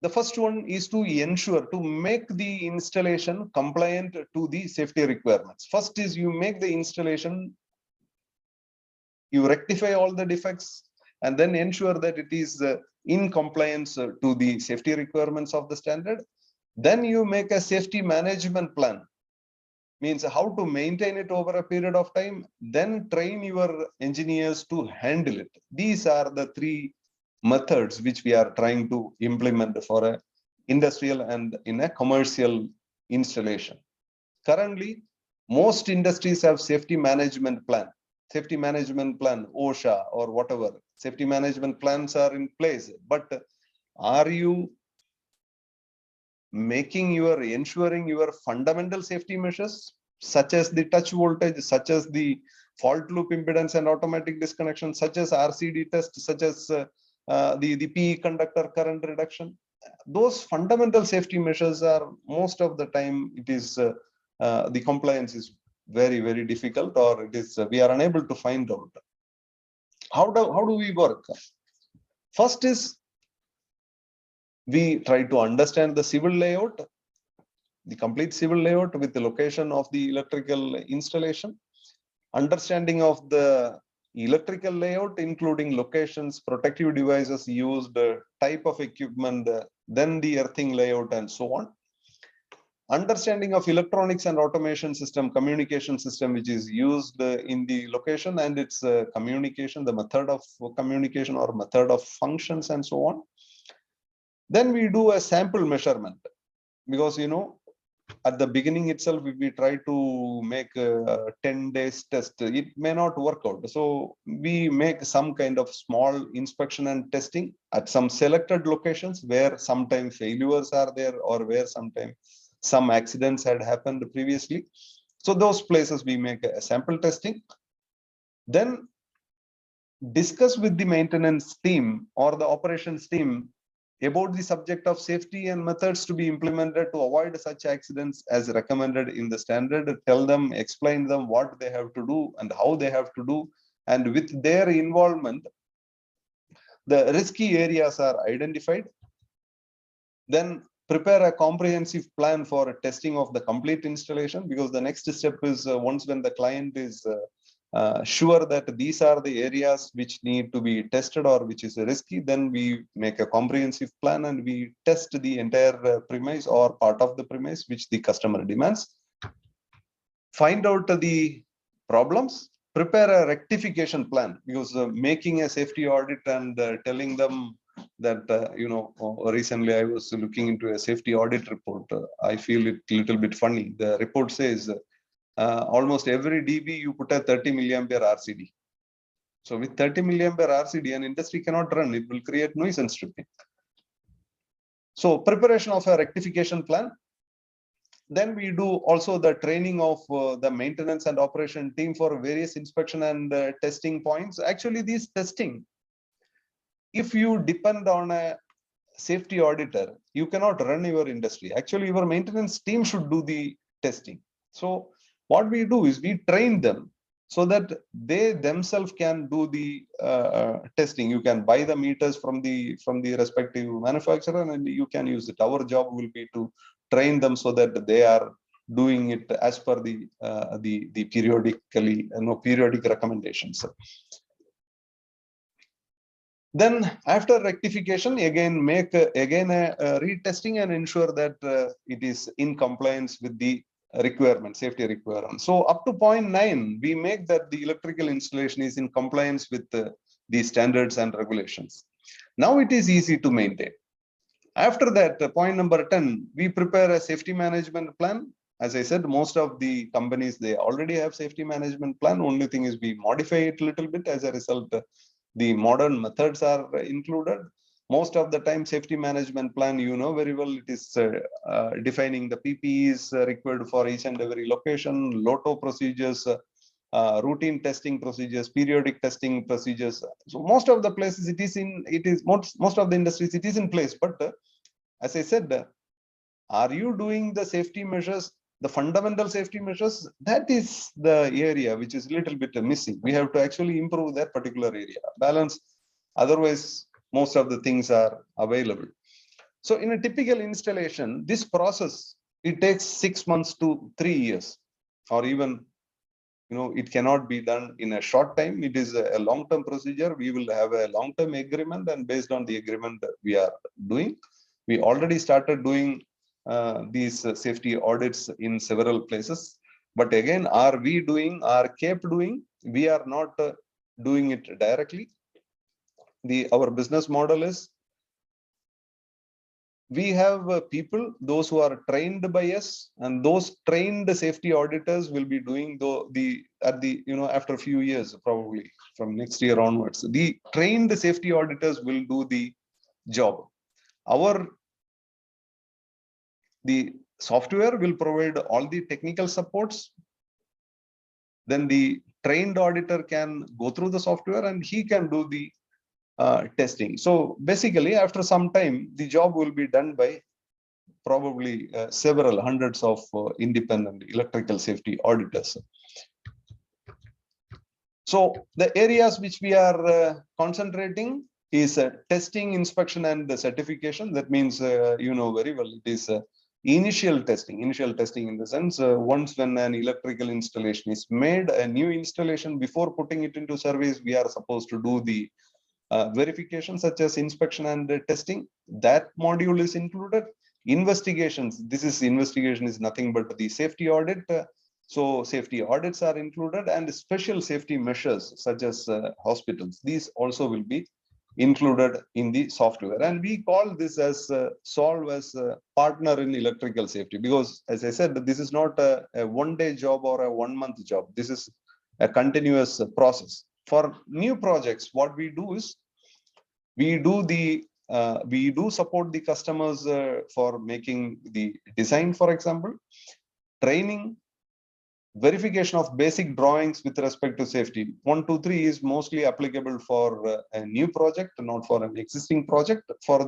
the first one is to ensure, to make the installation compliant to the safety requirements. First is you make the installation, you rectify all the defects, and then ensure that it is in compliance to the safety requirements of the standard. Then you make a safety management plan, means how to maintain it over a period of time, then train your engineers to handle it. These are the three methods which we are trying to implement for a industrial and in a commercial installation. Currently, most industries have safety management plan, OSHA or whatever. Safety management plans are in place, but are you ensuring your fundamental safety measures, such as the touch voltage, such as the fault loop impedance and automatic disconnection, such as RCD test, such as the PE conductor current reduction? Those fundamental safety measures are, most of the time, it is the compliance is very, very difficult, or it is we are unable to find out. How do we work? First is, we try to understand the civil layout, the complete civil layout with the location of the electrical installation, understanding of the electrical layout, including locations, protective devices used, type of equipment, then the earthing layout, and so on. Understanding of electronics and automation system, communication system, which is used in the location, and its communication, the method of communication or method of functions, and so on. Then we do a sample measurement, because at the beginning itself, if we try to make a 10 days test, it may not work out. So we make some kind of small inspection and testing at some selected locations where sometimes failures are there, or where sometimes some accidents had happened previously. So those places we make a sample testing. Then discuss with the maintenance team or the operations team about the subject of safety and methods to be implemented to avoid such accidents as recommended in the standard. Tell them, explain them what they have to do and how they have to do. And with their involvement, the risky areas are identified. Then prepare a comprehensive plan for testing of the complete installation, because the next step is once when the client is sure that these are the areas which need to be tested or which is risky, then we make a comprehensive plan and we test the entire premise or part of the premise which the customer demands. Find out the problems, prepare a rectification plan, because making a safety audit and telling them that, recently I was looking into a safety audit report. I feel it a little bit funny. The report says, almost every dB you put a 30 milliampere RCD. So with 30 milliampere RCD, an industry cannot run. It will create nuisance stripping. So preparation of a rectification plan. Then we do also the training of the maintenance and operation team for various inspection and testing points. Actually, these testing, if you depend on a safety auditor, you cannot run your industry. Actually, your maintenance team should do the testing. So what we do is we train them so that they themselves can do the testing. You can buy the meters from the respective manufacturer and you can use it. Our job will be to train them so that they are doing it as per the periodic recommendations. Then after rectification, again make a retesting and ensure that it is in compliance with the requirement, safety requirement. So up to 0.9, we make that the electrical installation is in compliance with the standards and regulations. Now it is easy to maintain. After that, point number 10, we prepare a safety management plan. As I said, most of the companies, they already have safety management plan. Only thing is we modify it a little bit. As a result, the modern methods are included. Most of the time, safety management plan, you know very well, it is defining the PPEs required for each and every location, LOTO procedures, routine testing procedures, periodic testing procedures. So most of the places most of the industries, it is in place. But as I said, are you doing the safety measures, the fundamental safety measures? That is the area which is a little bit missing. We have to actually improve that particular area, balance. Otherwise, most of the things are available. So in a typical installation, this process, it takes 6 months to 3 years, or even, it cannot be done in a short time. It is a long-term procedure. We will have a long-term agreement, and based on the agreement we are doing, we already started doing these safety audits in several places. But again, are we doing, are kept doing? We are not doing it directly. Our business model is, we have people, those who are trained by us, and those trained safety auditors will be doing after a few years, probably from next year onwards, the trained safety auditors will do the job. The software will provide all the technical supports. Then the trained auditor can go through the software and he can do the testing. So basically, after some time, the job will be done by probably several hundreds of independent electrical safety auditors. So the areas which we are concentrating is testing, inspection, and certification. That means, you know very well, it is initial testing in the sense, once when an electrical installation is made, a new installation, before putting it into service, we are supposed to do the verification such as inspection and testing. That module is included. Investigations, investigation is nothing but the safety audit. So safety audits are included, and special safety measures such as hospitals, these also will be included in the software. And we call this as Solve as a partner in electrical safety, because as I said, this is not a one-day job or a one-month job. This is a continuous process. For new projects, what we do is we do support the customers for making the design, for example, training, verification of basic drawings with respect to safety. 1, 2, 3 is mostly applicable for a new project, not for an existing project. For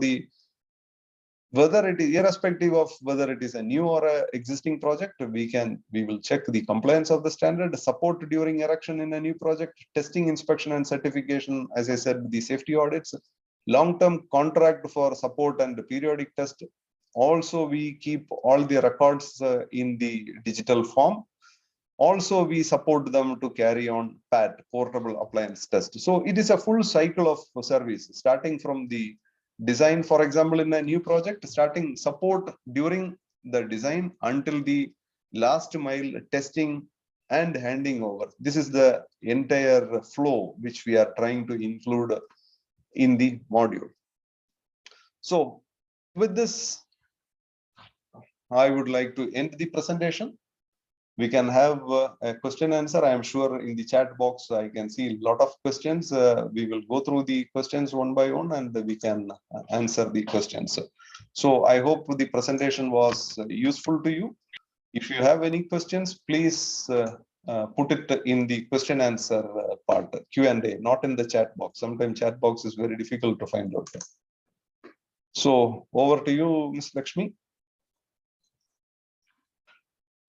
whether it is irrespective of whether it is a new or a existing project, we will check the compliance of the standard, support during erection in a new project, testing, inspection, and certification. As I said, the safety audits, long-term contract for support and periodic test. Also, we keep all the records in the digital form. Also, we support them to carry on PAT, portable appliance test. So it is a full cycle of service, starting from the design, for example, in a new project, starting support during the design until the last mile testing and handing over. This is the entire flow which we are trying to include in the module. So with this, I would like to end the presentation. We can have a question answer. I am sure in the chat box, I can see a lot of questions. We will go through the questions one by one and we can answer the questions. So I hope the presentation was useful to you. If you have any questions, please put it in the question answer part, Q&A, not in the chat box. Sometimes chat box is very difficult to find out. So over to you, Ms. Lakshmi.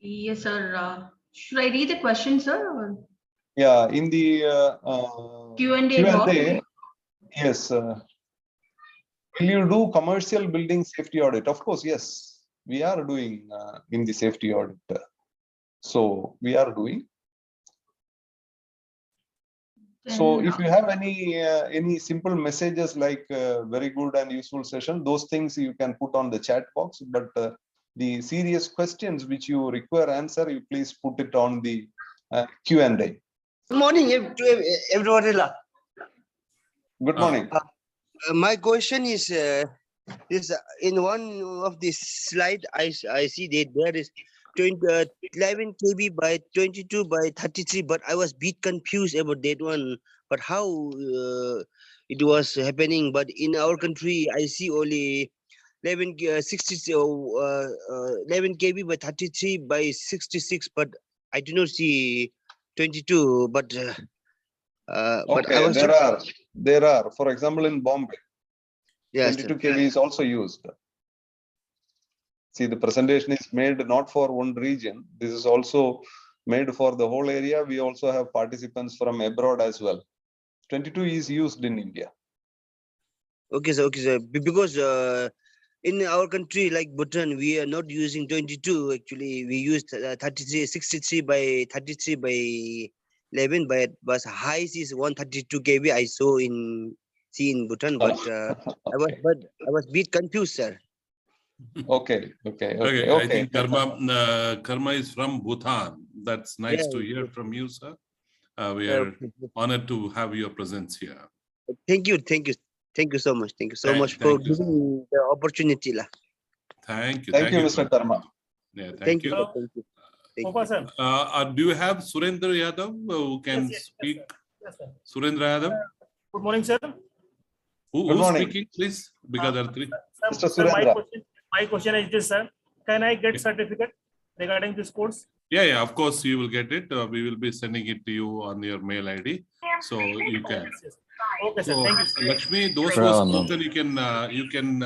Yes, sir. Should I read the question, sir? Or? Yeah, in the Q&A box. Yes. Will you do commercial building safety audit? Of course, yes. We are doing in the safety audit. So we are doing. So if you have any simple messages like very good and useful session, those things you can put on the chat box. But the serious questions which you require answer, you please put it on the Q&A. Good morning to everybody. Good morning. My question is this in one of this slide I see that there is 11 kb by 22 by 33, but I was bit confused about that one. But how it was happening? But in our country, I see only 11 kb by 33 by 66, but I do not see 22. But but I Okay, was there are, for example, in Bombay, yes, 22 kV is also used. See, the presentation is made not for one region. This is also made for the whole area. We also have participants from abroad as well. 22 is used in India. okay, sir. Okay, sir. Because in our country, like Bhutan, we are not using 22. Actually, we use 33, 63 by 33 by 11. But highest is 132 kV. I saw in Bhutan, but Okay. I was bit confused, sir. Okay. Okay, I think Karma is from Bhutan. That's nice Yeah, to hear from you, sir. We are okay. honored to have your presence here. Thank you so much. Thank you so much for Thank you. giving me the opportunity, lah. Thank you. Thank you, Mr. Karma. Yeah, Thank you. you. Sir. Thank you. Thank you. Sir. Do you have Surendra Yadav who can speak? Yes, sir. Surendra Yadav? Good morning, sir. Good Who's morning. speaking, please? Because there are three. Mr. Sir, Surendra. my question is this, sir. Can I get certificate regarding this course? Yeah, of course you will get it. We will be sending it to you on your mail ID, so you can. Yes. Okay, sir. So, Thank you, sir. Lakshmi, those who have spoken, you can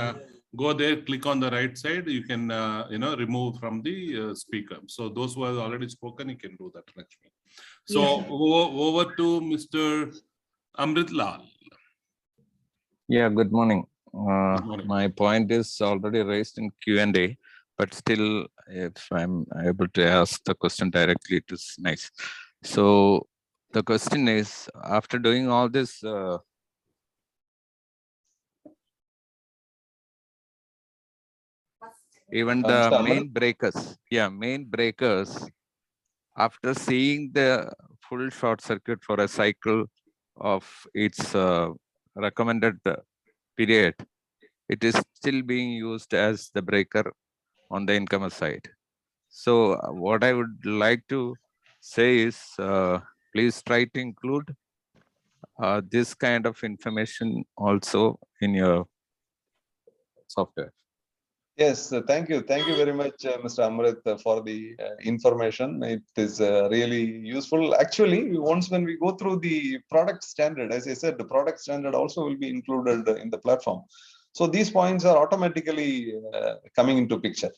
go there, click on the right side. You can remove from the speaker. So those who have already spoken, you can do that, Lakshmi. So Yes, over to Mr. Amrit Lal. Yeah, good morning. Good morning. My point is already raised in Q&A, but still, if I'm able to ask the question directly, it is nice. So the question is, after doing all this, even the Mr. main Amrit? main breakers, after seeing the full short circuit for a cycle of its recommended period, it is still being used as the breaker on the incomer side. So what I would like to say is, please try to include this kind of information also in your software. Yes, thank you. Thank you very much, Mr. Amrit, for the information. It is really useful. Actually, once when we go through the product standard, as I said, the product standard also will be included in the platform. So these points are automatically coming into picture.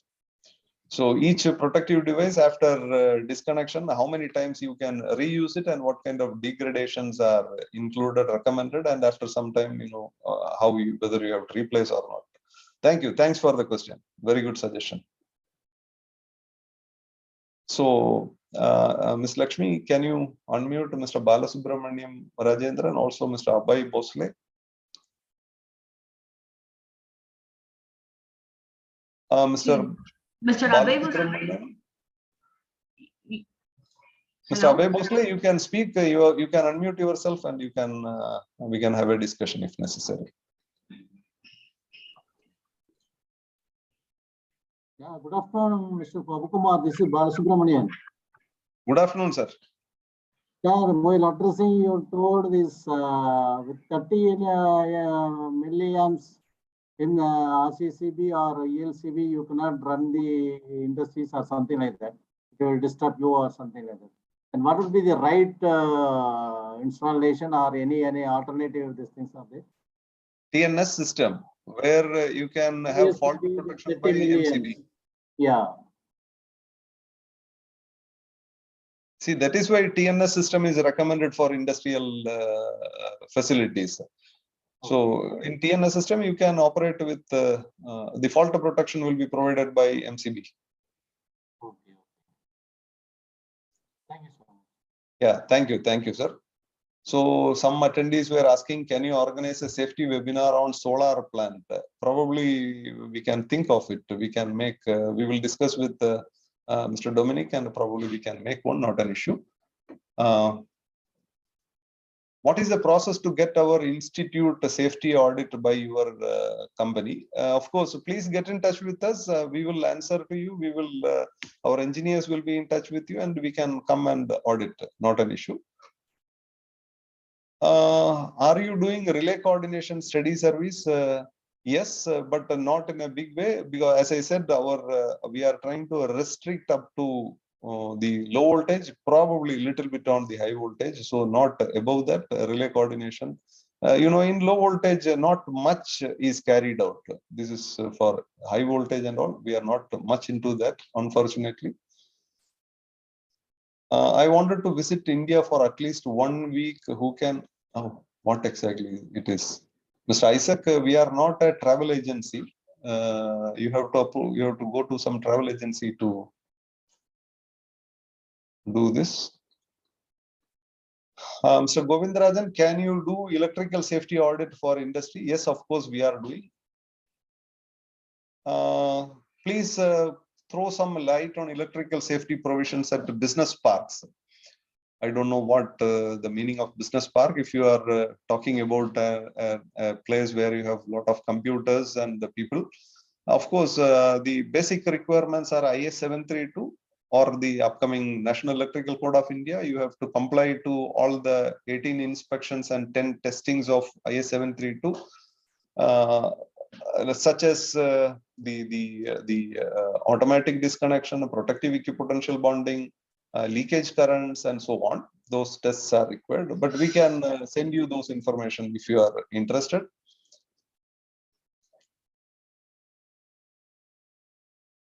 So each protective device after disconnection, how many times you can reuse it and what kind of degradations are included, recommended, and after some time, whether you have to replace or not. Thank you. Thanks for the question. Very good suggestion. So, Ms. Lakshmi, can you unmute Mr. Balasubramaniam Rajendra and also Mr. Abhay Bosle? Mr. Abhay was. Balasubramaniam? Mr. Hello? Abhay Bosle, you can speak. You can unmute yourself and you can we can have a discussion if necessary. Yeah, good afternoon, Mr. Prabhukumar. This is Balasubramanian. Good afternoon, sir. Yeah, while addressing, you told this with 30 milliamps in RCCB or ELCB, you cannot run the industries or something like that. It will disturb you or something like that. And what would be the right installation or any alternative these things are there? TNS system where you can have fault protection by MCB. Yeah. See, that is why TNS system is recommended for industrial facilities. So in TNS system, you can operate with the fault protection will be provided by MCB. Okay. Thank you so much. Yeah, thank you, sir. So some attendees were asking, can you organize a safety webinar on solar plant? Probably we can think of it. We can make. We will discuss with Mr. Dominic, and probably we can make one. Not an issue. what is the process to get our institute safety audit by your company? Of course, please get in touch with us. We will answer to you. We will, our engineers will be in touch with you, and we can come and audit. Not an issue. Are you doing relay coordination study service? Yes, but not in a big way, because as I said, our we are trying to restrict up to the low voltage, probably a little bit on the high voltage, so not above that relay coordination. You know, in low voltage, not much is carried out. This is for high voltage and all. We are not much into that, unfortunately. I wanted to visit India for at least 1 week. Who can? Oh, what exactly it is? Mr. Isaac, we are not a travel agency. You have to approve, you have to go to some travel agency to do this. Mr. Govindarajan, can you do electrical safety audit for industry? Yes, of course, we are doing. Please throw some light on electrical safety provisions at the business parks. I don't know what the meaning of business park. If you are talking about a place where you have a lot of computers and the people, of course, the basic requirements are IS 732 or the upcoming National Electrical Code of India. You have to comply to all the 18 inspections and 10 testings of IS 732, such as the automatic disconnection, protective equipotential bonding, leakage currents, and so on. Those tests are required, but we can send you those information if you are interested.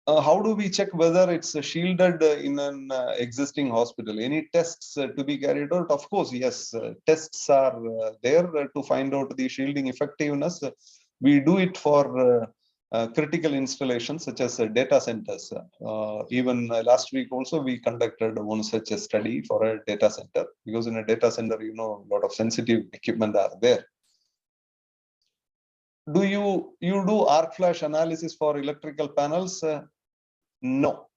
How do we check whether it's shielded in an existing hospital? Any tests to be carried out? Of course, yes. Tests are there to find out the shielding effectiveness. We do it for critical installations such as data centers. Even last week also we conducted one such a study for a data center, because in a data center, you know, a lot of sensitive equipment are there. Do you do arc flash analysis for electrical panels? No,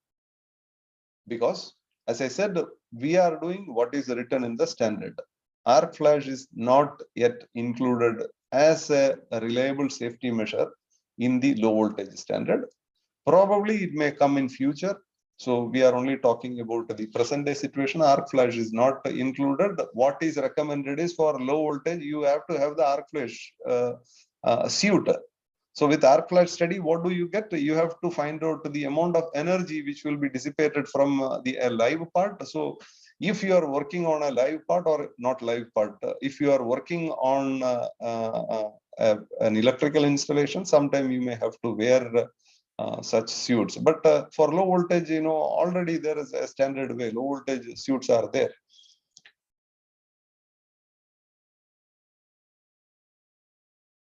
because as I said, we are doing what is written in the standard. Arc flash is not yet included as a reliable safety measure in the low voltage standard. Probably it may come in future. So we are only talking about the present day situation. Arc flash is not included. What is recommended is for low voltage, you have to have the arc flash suit. So with arc flash study, what do you get? You have to find out the amount of energy which will be dissipated from the live part. So if you are working on a live part or not live part, if you are working on an electrical installation, sometime you may have to wear such suits. But for low voltage, you know, already there is a standard way. Low voltage suits are there.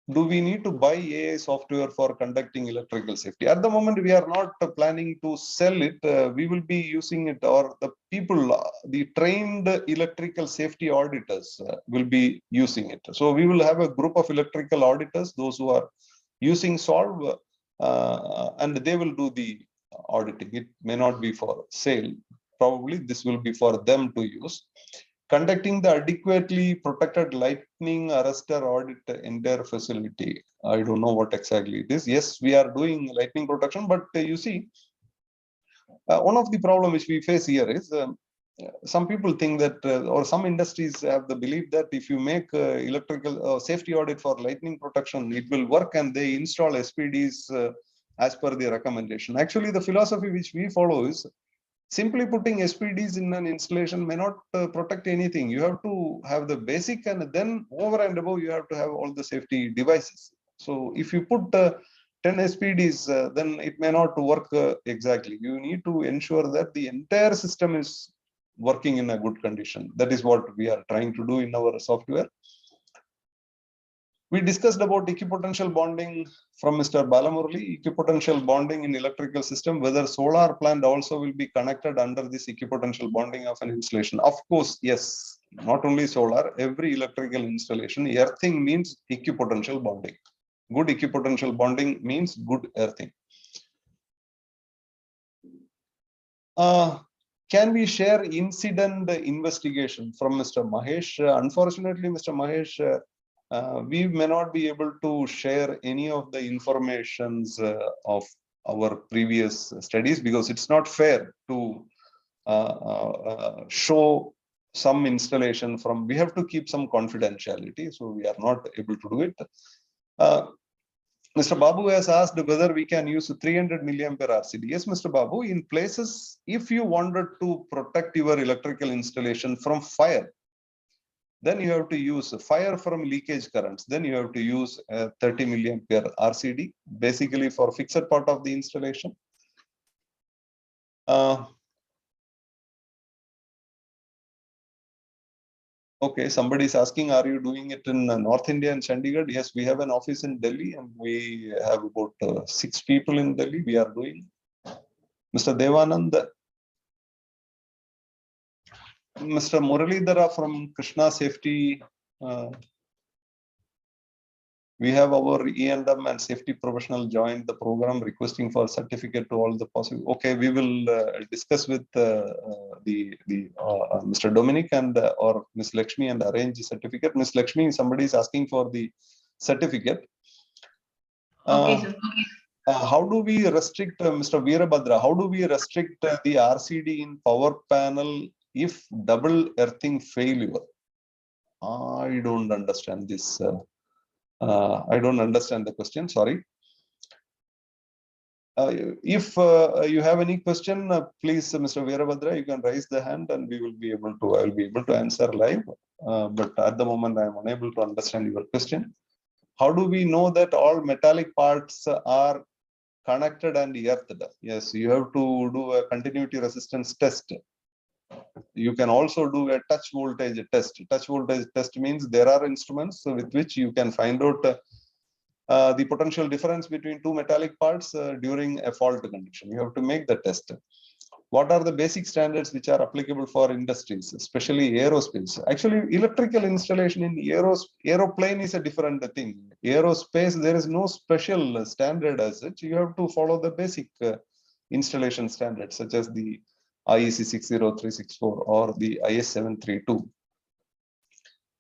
Do we need to buy AI software for conducting electrical safety? At the moment, we are not planning to sell it. We will be using it, or the people, the trained electrical safety auditors will be using it. So we will have a group of electrical auditors, those who are using Solve, and they will do the auditing. It may not be for sale. Probably this will be for them to use. Conducting the adequately protected lightning arrestor audit entire facility. I don't know what exactly it is. Yes, we are doing lightning protection, but you see, one of the problems which we face here is some people think that, or some industries have the belief that if you make electrical safety audit for lightning protection, it will work, and they install SPDs as per the recommendation. Actually, the philosophy which we follow is, simply putting SPDs in an installation may not protect anything. You have to have the basic, and then over and above, you have to have all the safety devices. So if you put 10 SPDs, then it may not work exactly. You need to ensure that the entire system is working in a good condition. That is what we are trying to do in our software. We discussed about equipotential bonding from Mr. Balamurli, equipotential bonding in electrical system, whether solar plant also will be connected under this equipotential bonding of an installation. Of course, yes, not only solar, every electrical installation, earthing means equipotential bonding. Good equipotential bonding means good earthing. Can we share incident investigation from Mr. Mahesh? Unfortunately, Mr. Mahesh, we may not be able to share any of the informations of our previous studies because it's not fair to show some installation from. We have to keep some confidentiality, so we are not able to do it. Mr. Babu has asked whether we can use 300 milliampere RCD. Yes, Mr. Babu, in places, if you wanted to protect your electrical installation from fire, then you have to use fire from leakage currents. Then you have to use 30 milliampere RCD, basically for fixed part of the installation. Okay, somebody is asking, are you doing it in North India and Chandigarh? Yes, we have an office in Delhi and we have about 6 people in Delhi. We are doing. Mr. Devanand, Mr. Muralidhara from Krishna Safety. We have our E&M and safety professional joined the program requesting for certificate to all the possible. Okay, we will discuss with Mr. Dominic and or Miss Lakshmi and arrange the certificate. Miss Lakshmi, somebody is asking for the certificate. Okay, sir. How do we restrict, Mr. Veerabhadra, how do we restrict the RCD in power panel if double earthing failure? I don't understand this. I don't understand the question, sorry. If you have any question, please, Mr. Veerabhadra, you can raise the hand and we will be able to, I will be able to answer live. But at the moment, I am unable to understand your question. How do we know that all metallic parts are connected and earthed? Yes, you have to do a continuity resistance test. You can also do a touch voltage test. Touch voltage test means there are instruments with which you can find out the potential difference between two metallic parts during a fault condition. You have to make the test. What are the basic standards which are applicable for industries, especially aerospace? Actually, electrical installation in aeroplane is a different thing. Aerospace, there is no special standard as such. You have to follow the basic installation standards, such as the IEC 60364 or the IS 732.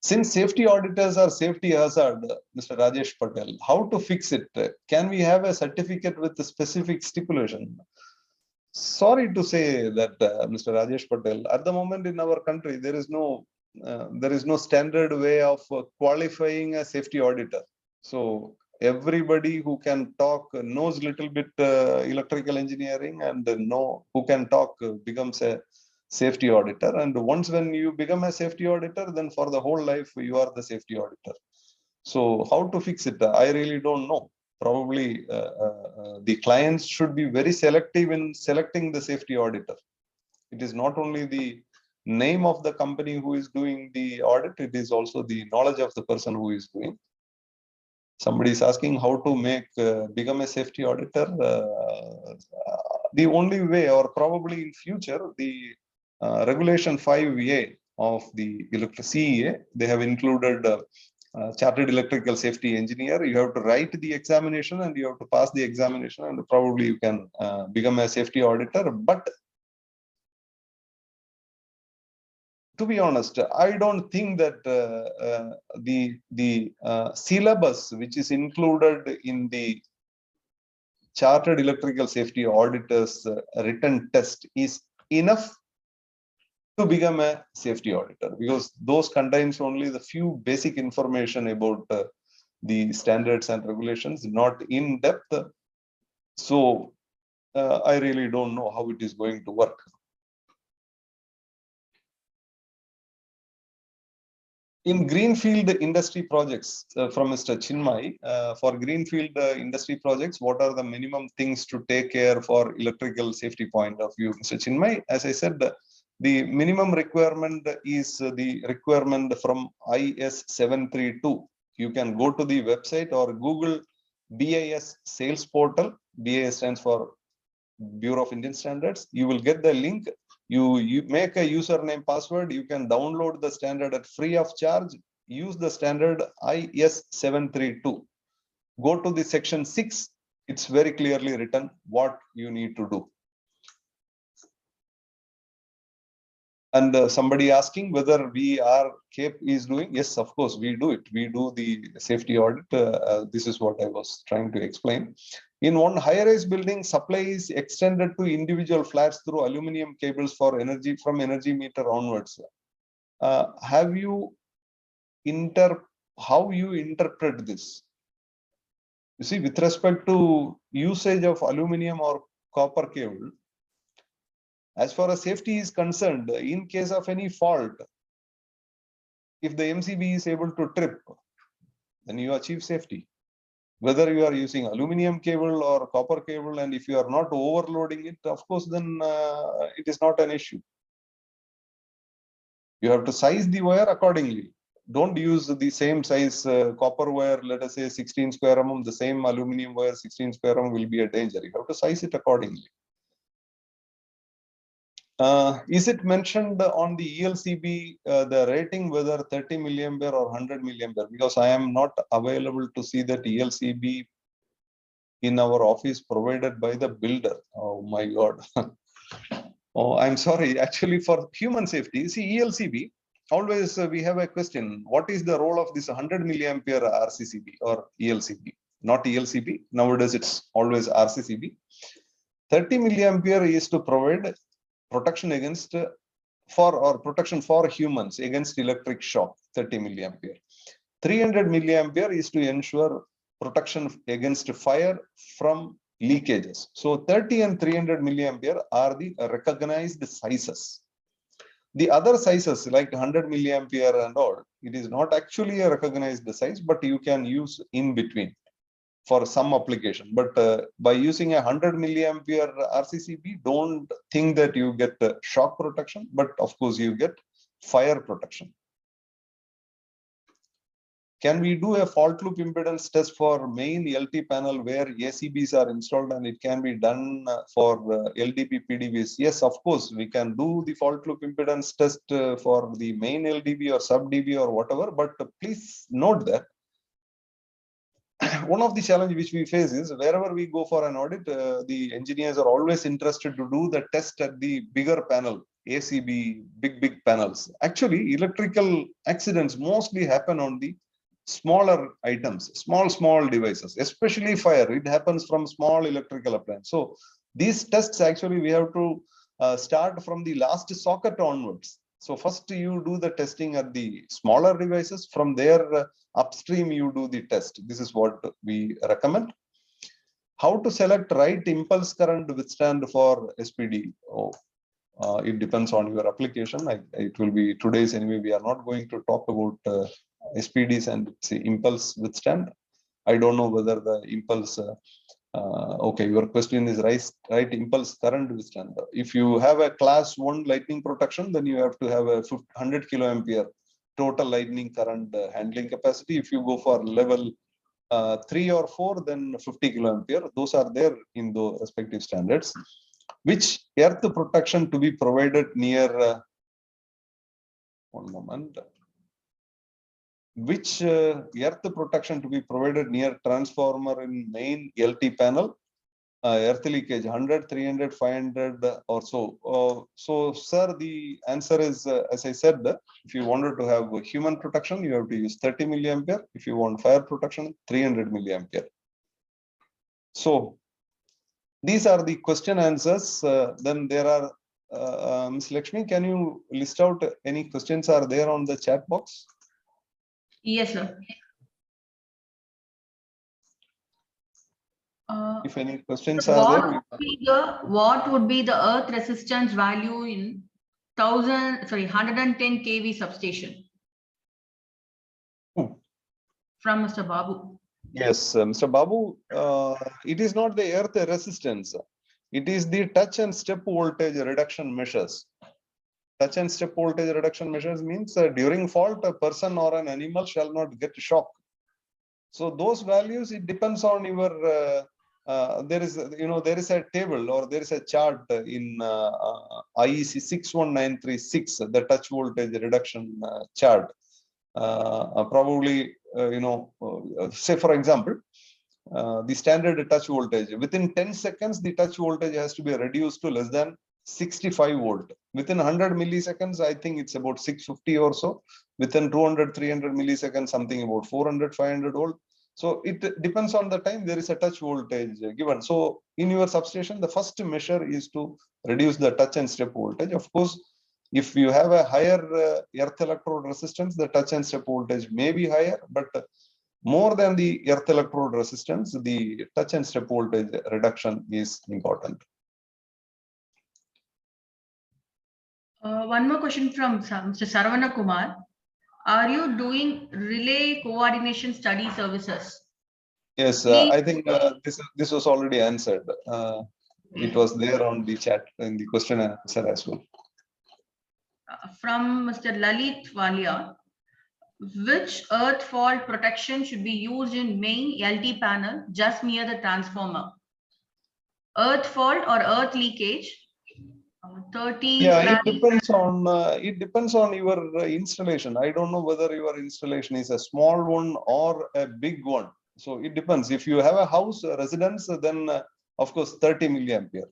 Since safety auditors are safety hazard, Mr. Rajesh Patel, how to fix it? Can we have a certificate with a specific stipulation? Sorry to say that, Mr. Rajesh Patel, at the moment in our country, there is no standard way of qualifying a safety auditor. So everybody who can talk knows little bit electrical engineering and who can talk becomes a safety auditor. And once when you become a safety auditor, then for the whole life you are the safety auditor. So how to fix it? I really don't know. Probably the clients should be very selective in selecting the safety auditor. It is not only the name of the company who is doing the audit, it is also the knowledge of the person who is doing. Somebody is asking how to become a safety auditor. The only way, or probably in future, the regulation 5A of the CEA, they have included chartered electrical safety engineer. You have to write the examination and you have to pass the examination, and probably you can become a safety auditor. But to be honest, I don't think that the syllabus which is included in the chartered electrical safety auditors written test is enough to become a safety auditor, because those contains only the few basic information about the standards and regulations, not in depth. So I really don't know how it is going to work. In greenfield industry projects, from Mr. Chinmay, for greenfield industry projects, what are the minimum things to take care for electrical safety point of view? Mr. Chinmay, as I said, the minimum requirement is the requirement from IS 732. You can go to the website or Google BIS sales portal. BIS stands for Bureau of Indian Standards. You will get the link. You make a username password. You can download the standard at free of charge. Use the standard IS 732. Go to the section 6. It's very clearly written what you need to do. And somebody asking whether CAPE is doing. Yes, of course, we do it. We do the safety audit. This is what I was trying to explain. In one high-rise building, supply is extended to individual flats through aluminum cables for energy from energy meter onwards. How you interpret this? You see, with respect to usage of aluminum or copper cable, as far as safety is concerned, in case of any fault, if the MCB is able to trip, then you achieve safety. Whether you are using aluminum cable or copper cable, and if you are not overloading it, of course, then it is not an issue. You have to size the wire accordingly. Don't use the same size copper wire, let us say 16 square mm, the same aluminum wire 16 square mm will be a danger. You have to size it accordingly. Is it mentioned on the ELCB, the rating, whether 30 milliampere or 100 milliampere? Because I am not available to see that ELCB in our office provided by the builder. Oh my God. Oh, I'm sorry. Actually, for human safety, see ELCB, always we have a question. What is the role of this 100 milliampere RCCB or ELCB? Not ELCB. Nowadays, it's always RCCB. 30 milliampere is to provide protection against protection for humans against electric shock, 30 milliampere. 300 milliampere is to ensure protection against fire from leakages. So 30 and 300 milliampere are the recognized sizes. The other sizes like 100 milliampere and all, it is not actually a recognized size, but you can use in between for some application. But by using a 100 milliampere RCCB, don't think that you get shock protection, but of course you get fire protection. Can we do a fault loop impedance test for main LT panel where ACBs are installed, and it can be done for LDB PDBs? Yes, of course, we can do the fault loop impedance test for the main LDB or sub DB or whatever, but please note that one of the challenges which we face is wherever we go for an audit, the engineers are always interested to do the test at the bigger panel, ACB, big panels. Actually, electrical accidents mostly happen on the smaller items, small devices, especially fire. It happens from small electrical appliance. So these tests actually we have to start from the last socket onwards. So first you do the testing at the smaller devices. From there upstream you do the test. This is what we recommend. How to select right impulse current withstand for SPD? It depends on your application. It will be today's anyway. We are not going to talk about SPDs and impulse withstand. I don't know whether the impulse. Okay, your question is right impulse current withstand. If you have a class 1 lightning protection, then you have to have a 100 kiloampere total lightning current handling capacity. If you go for level 3 or 4, then 50 kiloampere. Those are there in the respective standards. Which earth protection to be provided near? One moment. Which earth protection to be provided near transformer in main LT panel? Earth leakage 100, 300, 500 or so. So, sir, the answer is, as I said, if you wanted to have human protection, you have to use 30 milliampere. If you want fire protection, 300 milliampere. So, these are the question answers. Then there are, Ms. Lakshmi, can you list out any questions are there on the chat box? Yes, sir. If any questions are there, what would be the earth resistance value in 110 kV substation? From Mr. Babu. Yes, Mr. Babu, it is not the earth resistance. It is the touch and step voltage reduction measures. Touch and step voltage reduction measures means during fault, a person or an animal shall not get shock. So those values, it depends on your, there is a table or there is a chart in IEC 61936, the touch voltage reduction chart. Probably, say for example, the standard touch voltage, within 10 seconds, the touch voltage has to be reduced to less than 65 volt. Within 100 milliseconds, I think it's about 650 or so. Within 200, 300 milliseconds, something about 400, 500 volt. So it depends on the time. There is a touch voltage given. So in your substation, the first measure is to reduce the touch and step voltage. Of course, if you have a higher earth electrode resistance, the touch and step voltage may be higher, but more than the earth electrode resistance, the touch and step voltage reduction is important. One more question from Mr. Saravana Kumar. Are you doing relay coordination study services? Yes, I think this was already answered. It was there on the chat in the question and answer as well. From Mr. Lalit Walia. Which earth fault protection should be used in main LT panel just near the transformer? Earth fault or earth leakage? 30. Yeah, it depends on your installation. I don't know whether your installation is a small one or a big one. So it depends. If you have a house, a residence, then of course 30 milliampere.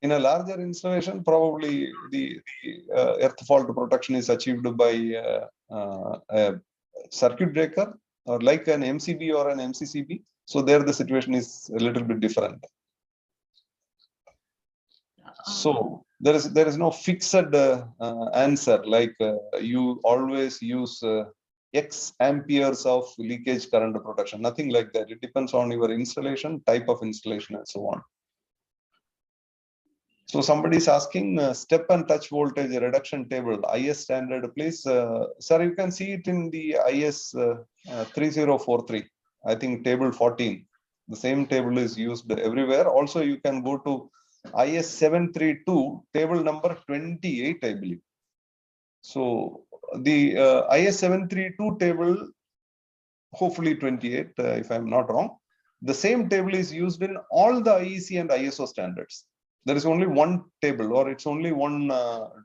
In a larger installation, probably the earth fault protection is achieved by a circuit breaker or like an MCB or an MCCB. So there the situation is a little bit different. So there is no fixed answer like you always use X amperes of leakage current protection. Nothing like that. It depends on your installation, type of installation, and so on. So somebody is asking step and touch voltage reduction table, IS standard, please. Sir, you can see it in the IS 3043. I think table 14. The same table is used everywhere. Also, you can go to IS 732, table number 28, I believe. So the IS 732 table, hopefully 28, if I'm not wrong. The same table is used in all the IEC and ISO standards. There is only one table or it's only one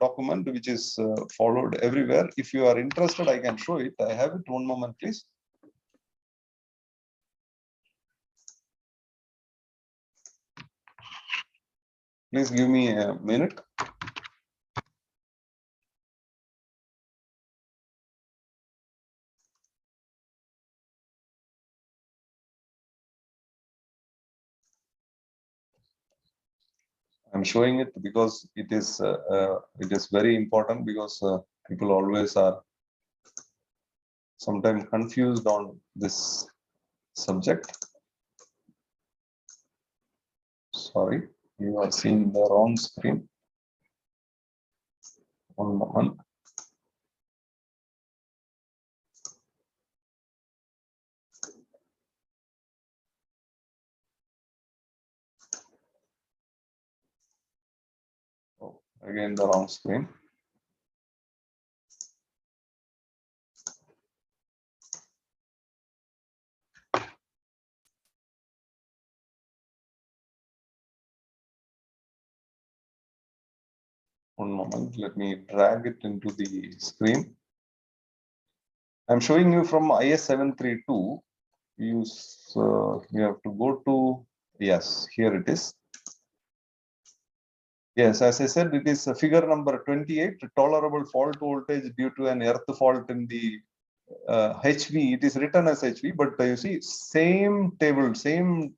document which is followed everywhere. If you are interested, I can show it. I have it. One moment, please. Please give me a minute. I'm showing it because it is very important because people always are sometimes confused on this subject. Sorry, you are seeing the wrong screen. One moment. Oh, again the wrong screen. One moment, let me drag it into the screen. I'm showing you from IS 732. You have to go to, yes, here it is. Yes, as I said, it is figure number 28, tolerable fault voltage due to an earth fault in the HV. It is written as HV, but you see, same table, same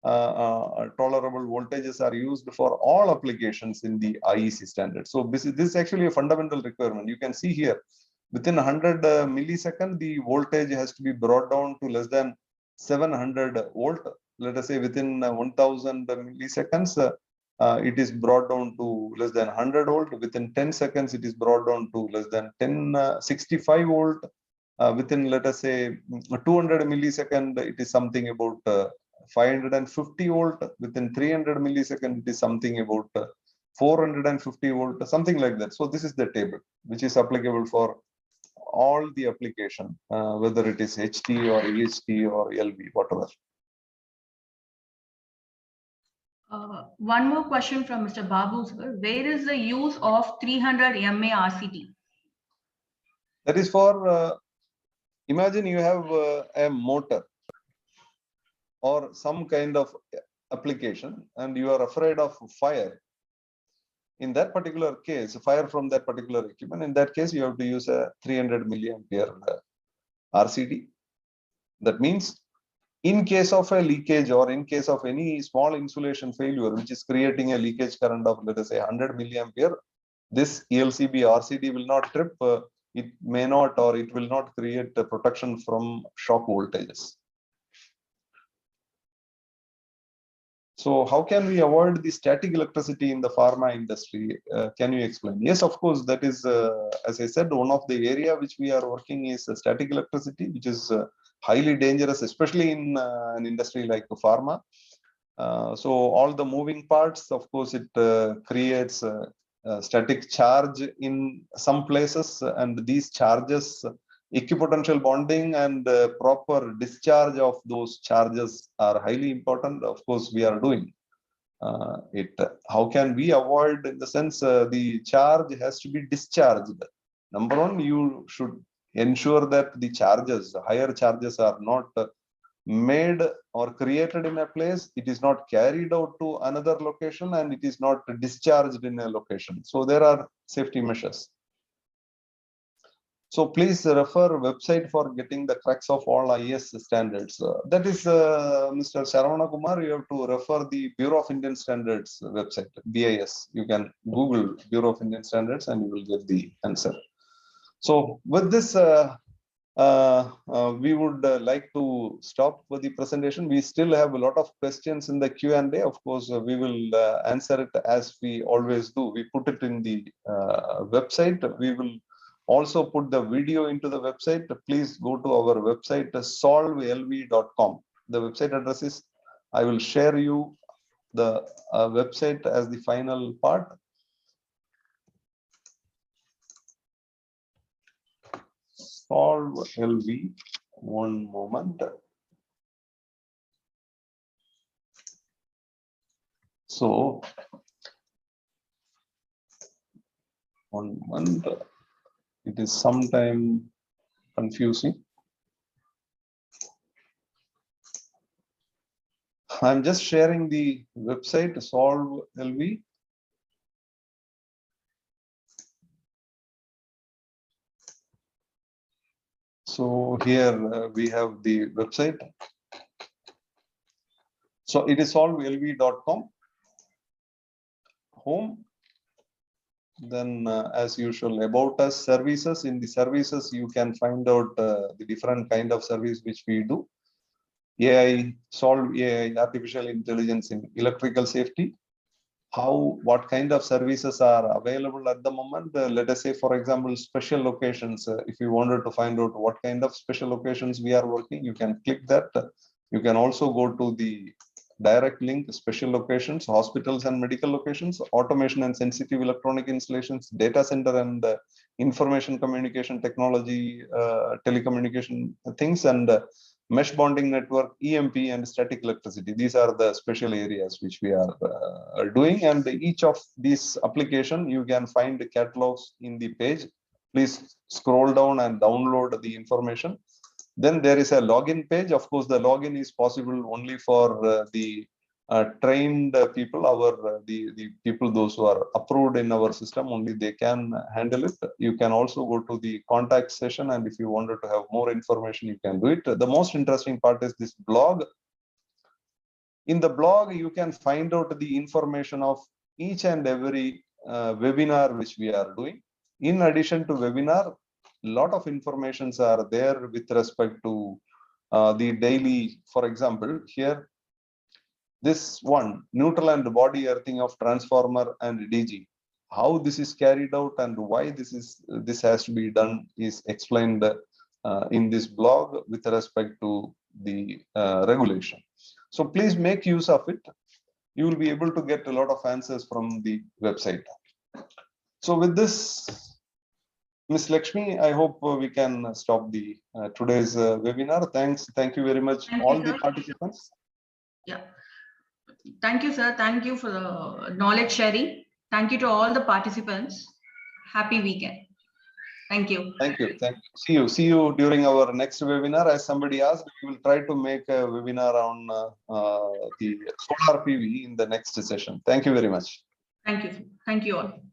tolerable voltages are used for all applications in the IEC standard. So this is actually a fundamental requirement. You can see here, within 100 milliseconds, the voltage has to be brought down to less than 700 volt. Let us say within 1000 milliseconds, it is brought down to less than 100 volt. Within 10 seconds, it is brought down to less than 65 volt. Within, let us say, 200 millisecond, it is something about 550 volt. Within 300 millisecond, it is something about 450 volt, something like that. So this is the table which is applicable for all the application, whether it is HT or EHT or LV, whatever. One more question from Mr. Babu, sir. Where is the use of 300 MA RCT? That is for, imagine you have a motor or some kind of application and you are afraid of fire. in that particular case, fire from that particular equipment, in that case, you have to use a 300 milliampere RCD. That means in case of a leakage or in case of any small insulation failure, which is creating a leakage current of, let us say, 100 milliampere, this ELCB RCD will not trip. It may not, or it will not create a protection from shock voltages. So how can we avoid the static electricity in the pharma industry? Can you explain? Yes, of course, that is, as I said, one of the area which we are working is static electricity, which is highly dangerous, especially in an industry like pharma. So all the moving parts, of course, it creates static charge in some places, and these charges, equipotential bonding and proper discharge of those charges are highly important. Of course, we are doing it. How can we avoid, in the sense, the charge has to be discharged? Number one, you should ensure that the charges, higher charges, are not made or created in a place, it is not carried out to another location, and it is not discharged in a location. So there are safety measures. So please refer website for getting the crux of all IS standards. That is, Mr. Saravana Kumar, you have to refer the Bureau of Indian Standards website, BIS. You can Google Bureau of Indian Standards and you will get the answer. So with this, we would like to stop with the presentation. We still have a lot of questions in the Q&A. Of course, we will answer it as we always do. We put it in the website. We will also put the video into the website. Please go to our website, solvelv.com. The website address is, I will share you the website as the final part. Solve LV, one moment. So, one moment, it is sometime confusing. I'm just sharing the website, Solve LV. So here we have the website. So it is solvelv.com. Home. Then as usual, about us, services. In the services, you can find out the different kind of service which we do. AI, Solve AI, artificial intelligence in electrical safety. What kind of services are available at the moment? Let us say, for example, special locations. If you wanted to find out what kind of special locations we are working, you can click that. You can also go to the direct link, special locations, hospitals and medical locations, automation and sensitive electronic installations, data center and information communication technology, telecommunication things, and mesh bonding network, EMP, and static electricity. These are the special areas which we are doing. And each of these application, you can find the catalogs in the page. Please scroll down and download the information. Then there is a login page. Of course, the login is possible only for the trained people, the people, those who are approved in our system, only they can handle it. You can also go to the contact session, and if you wanted to have more information, you can do it. The most interesting part is this blog. In the blog, you can find out the information of each and every webinar which we are doing. In addition to webinar, lot of informations are there with respect to the daily. For example, here, this one, neutral and body earthing of transformer and DG. How this is carried out and why this has to be done is explained in this blog with respect to the regulation. So please make use of it. You will be able to get a lot of answers from the website. So with this, Ms. Lakshmi, I hope we can stop the today's webinar. Thank you very much, all the participants. Yeah. Thank you, sir. Thank you for the knowledge sharing. Thank you to all the participants. Happy weekend. Thank you. Thank you. See you during our next webinar. As somebody asked, we will try to make a webinar on the solar PV in the next session. Thank you very much. Thank you. Thank you all.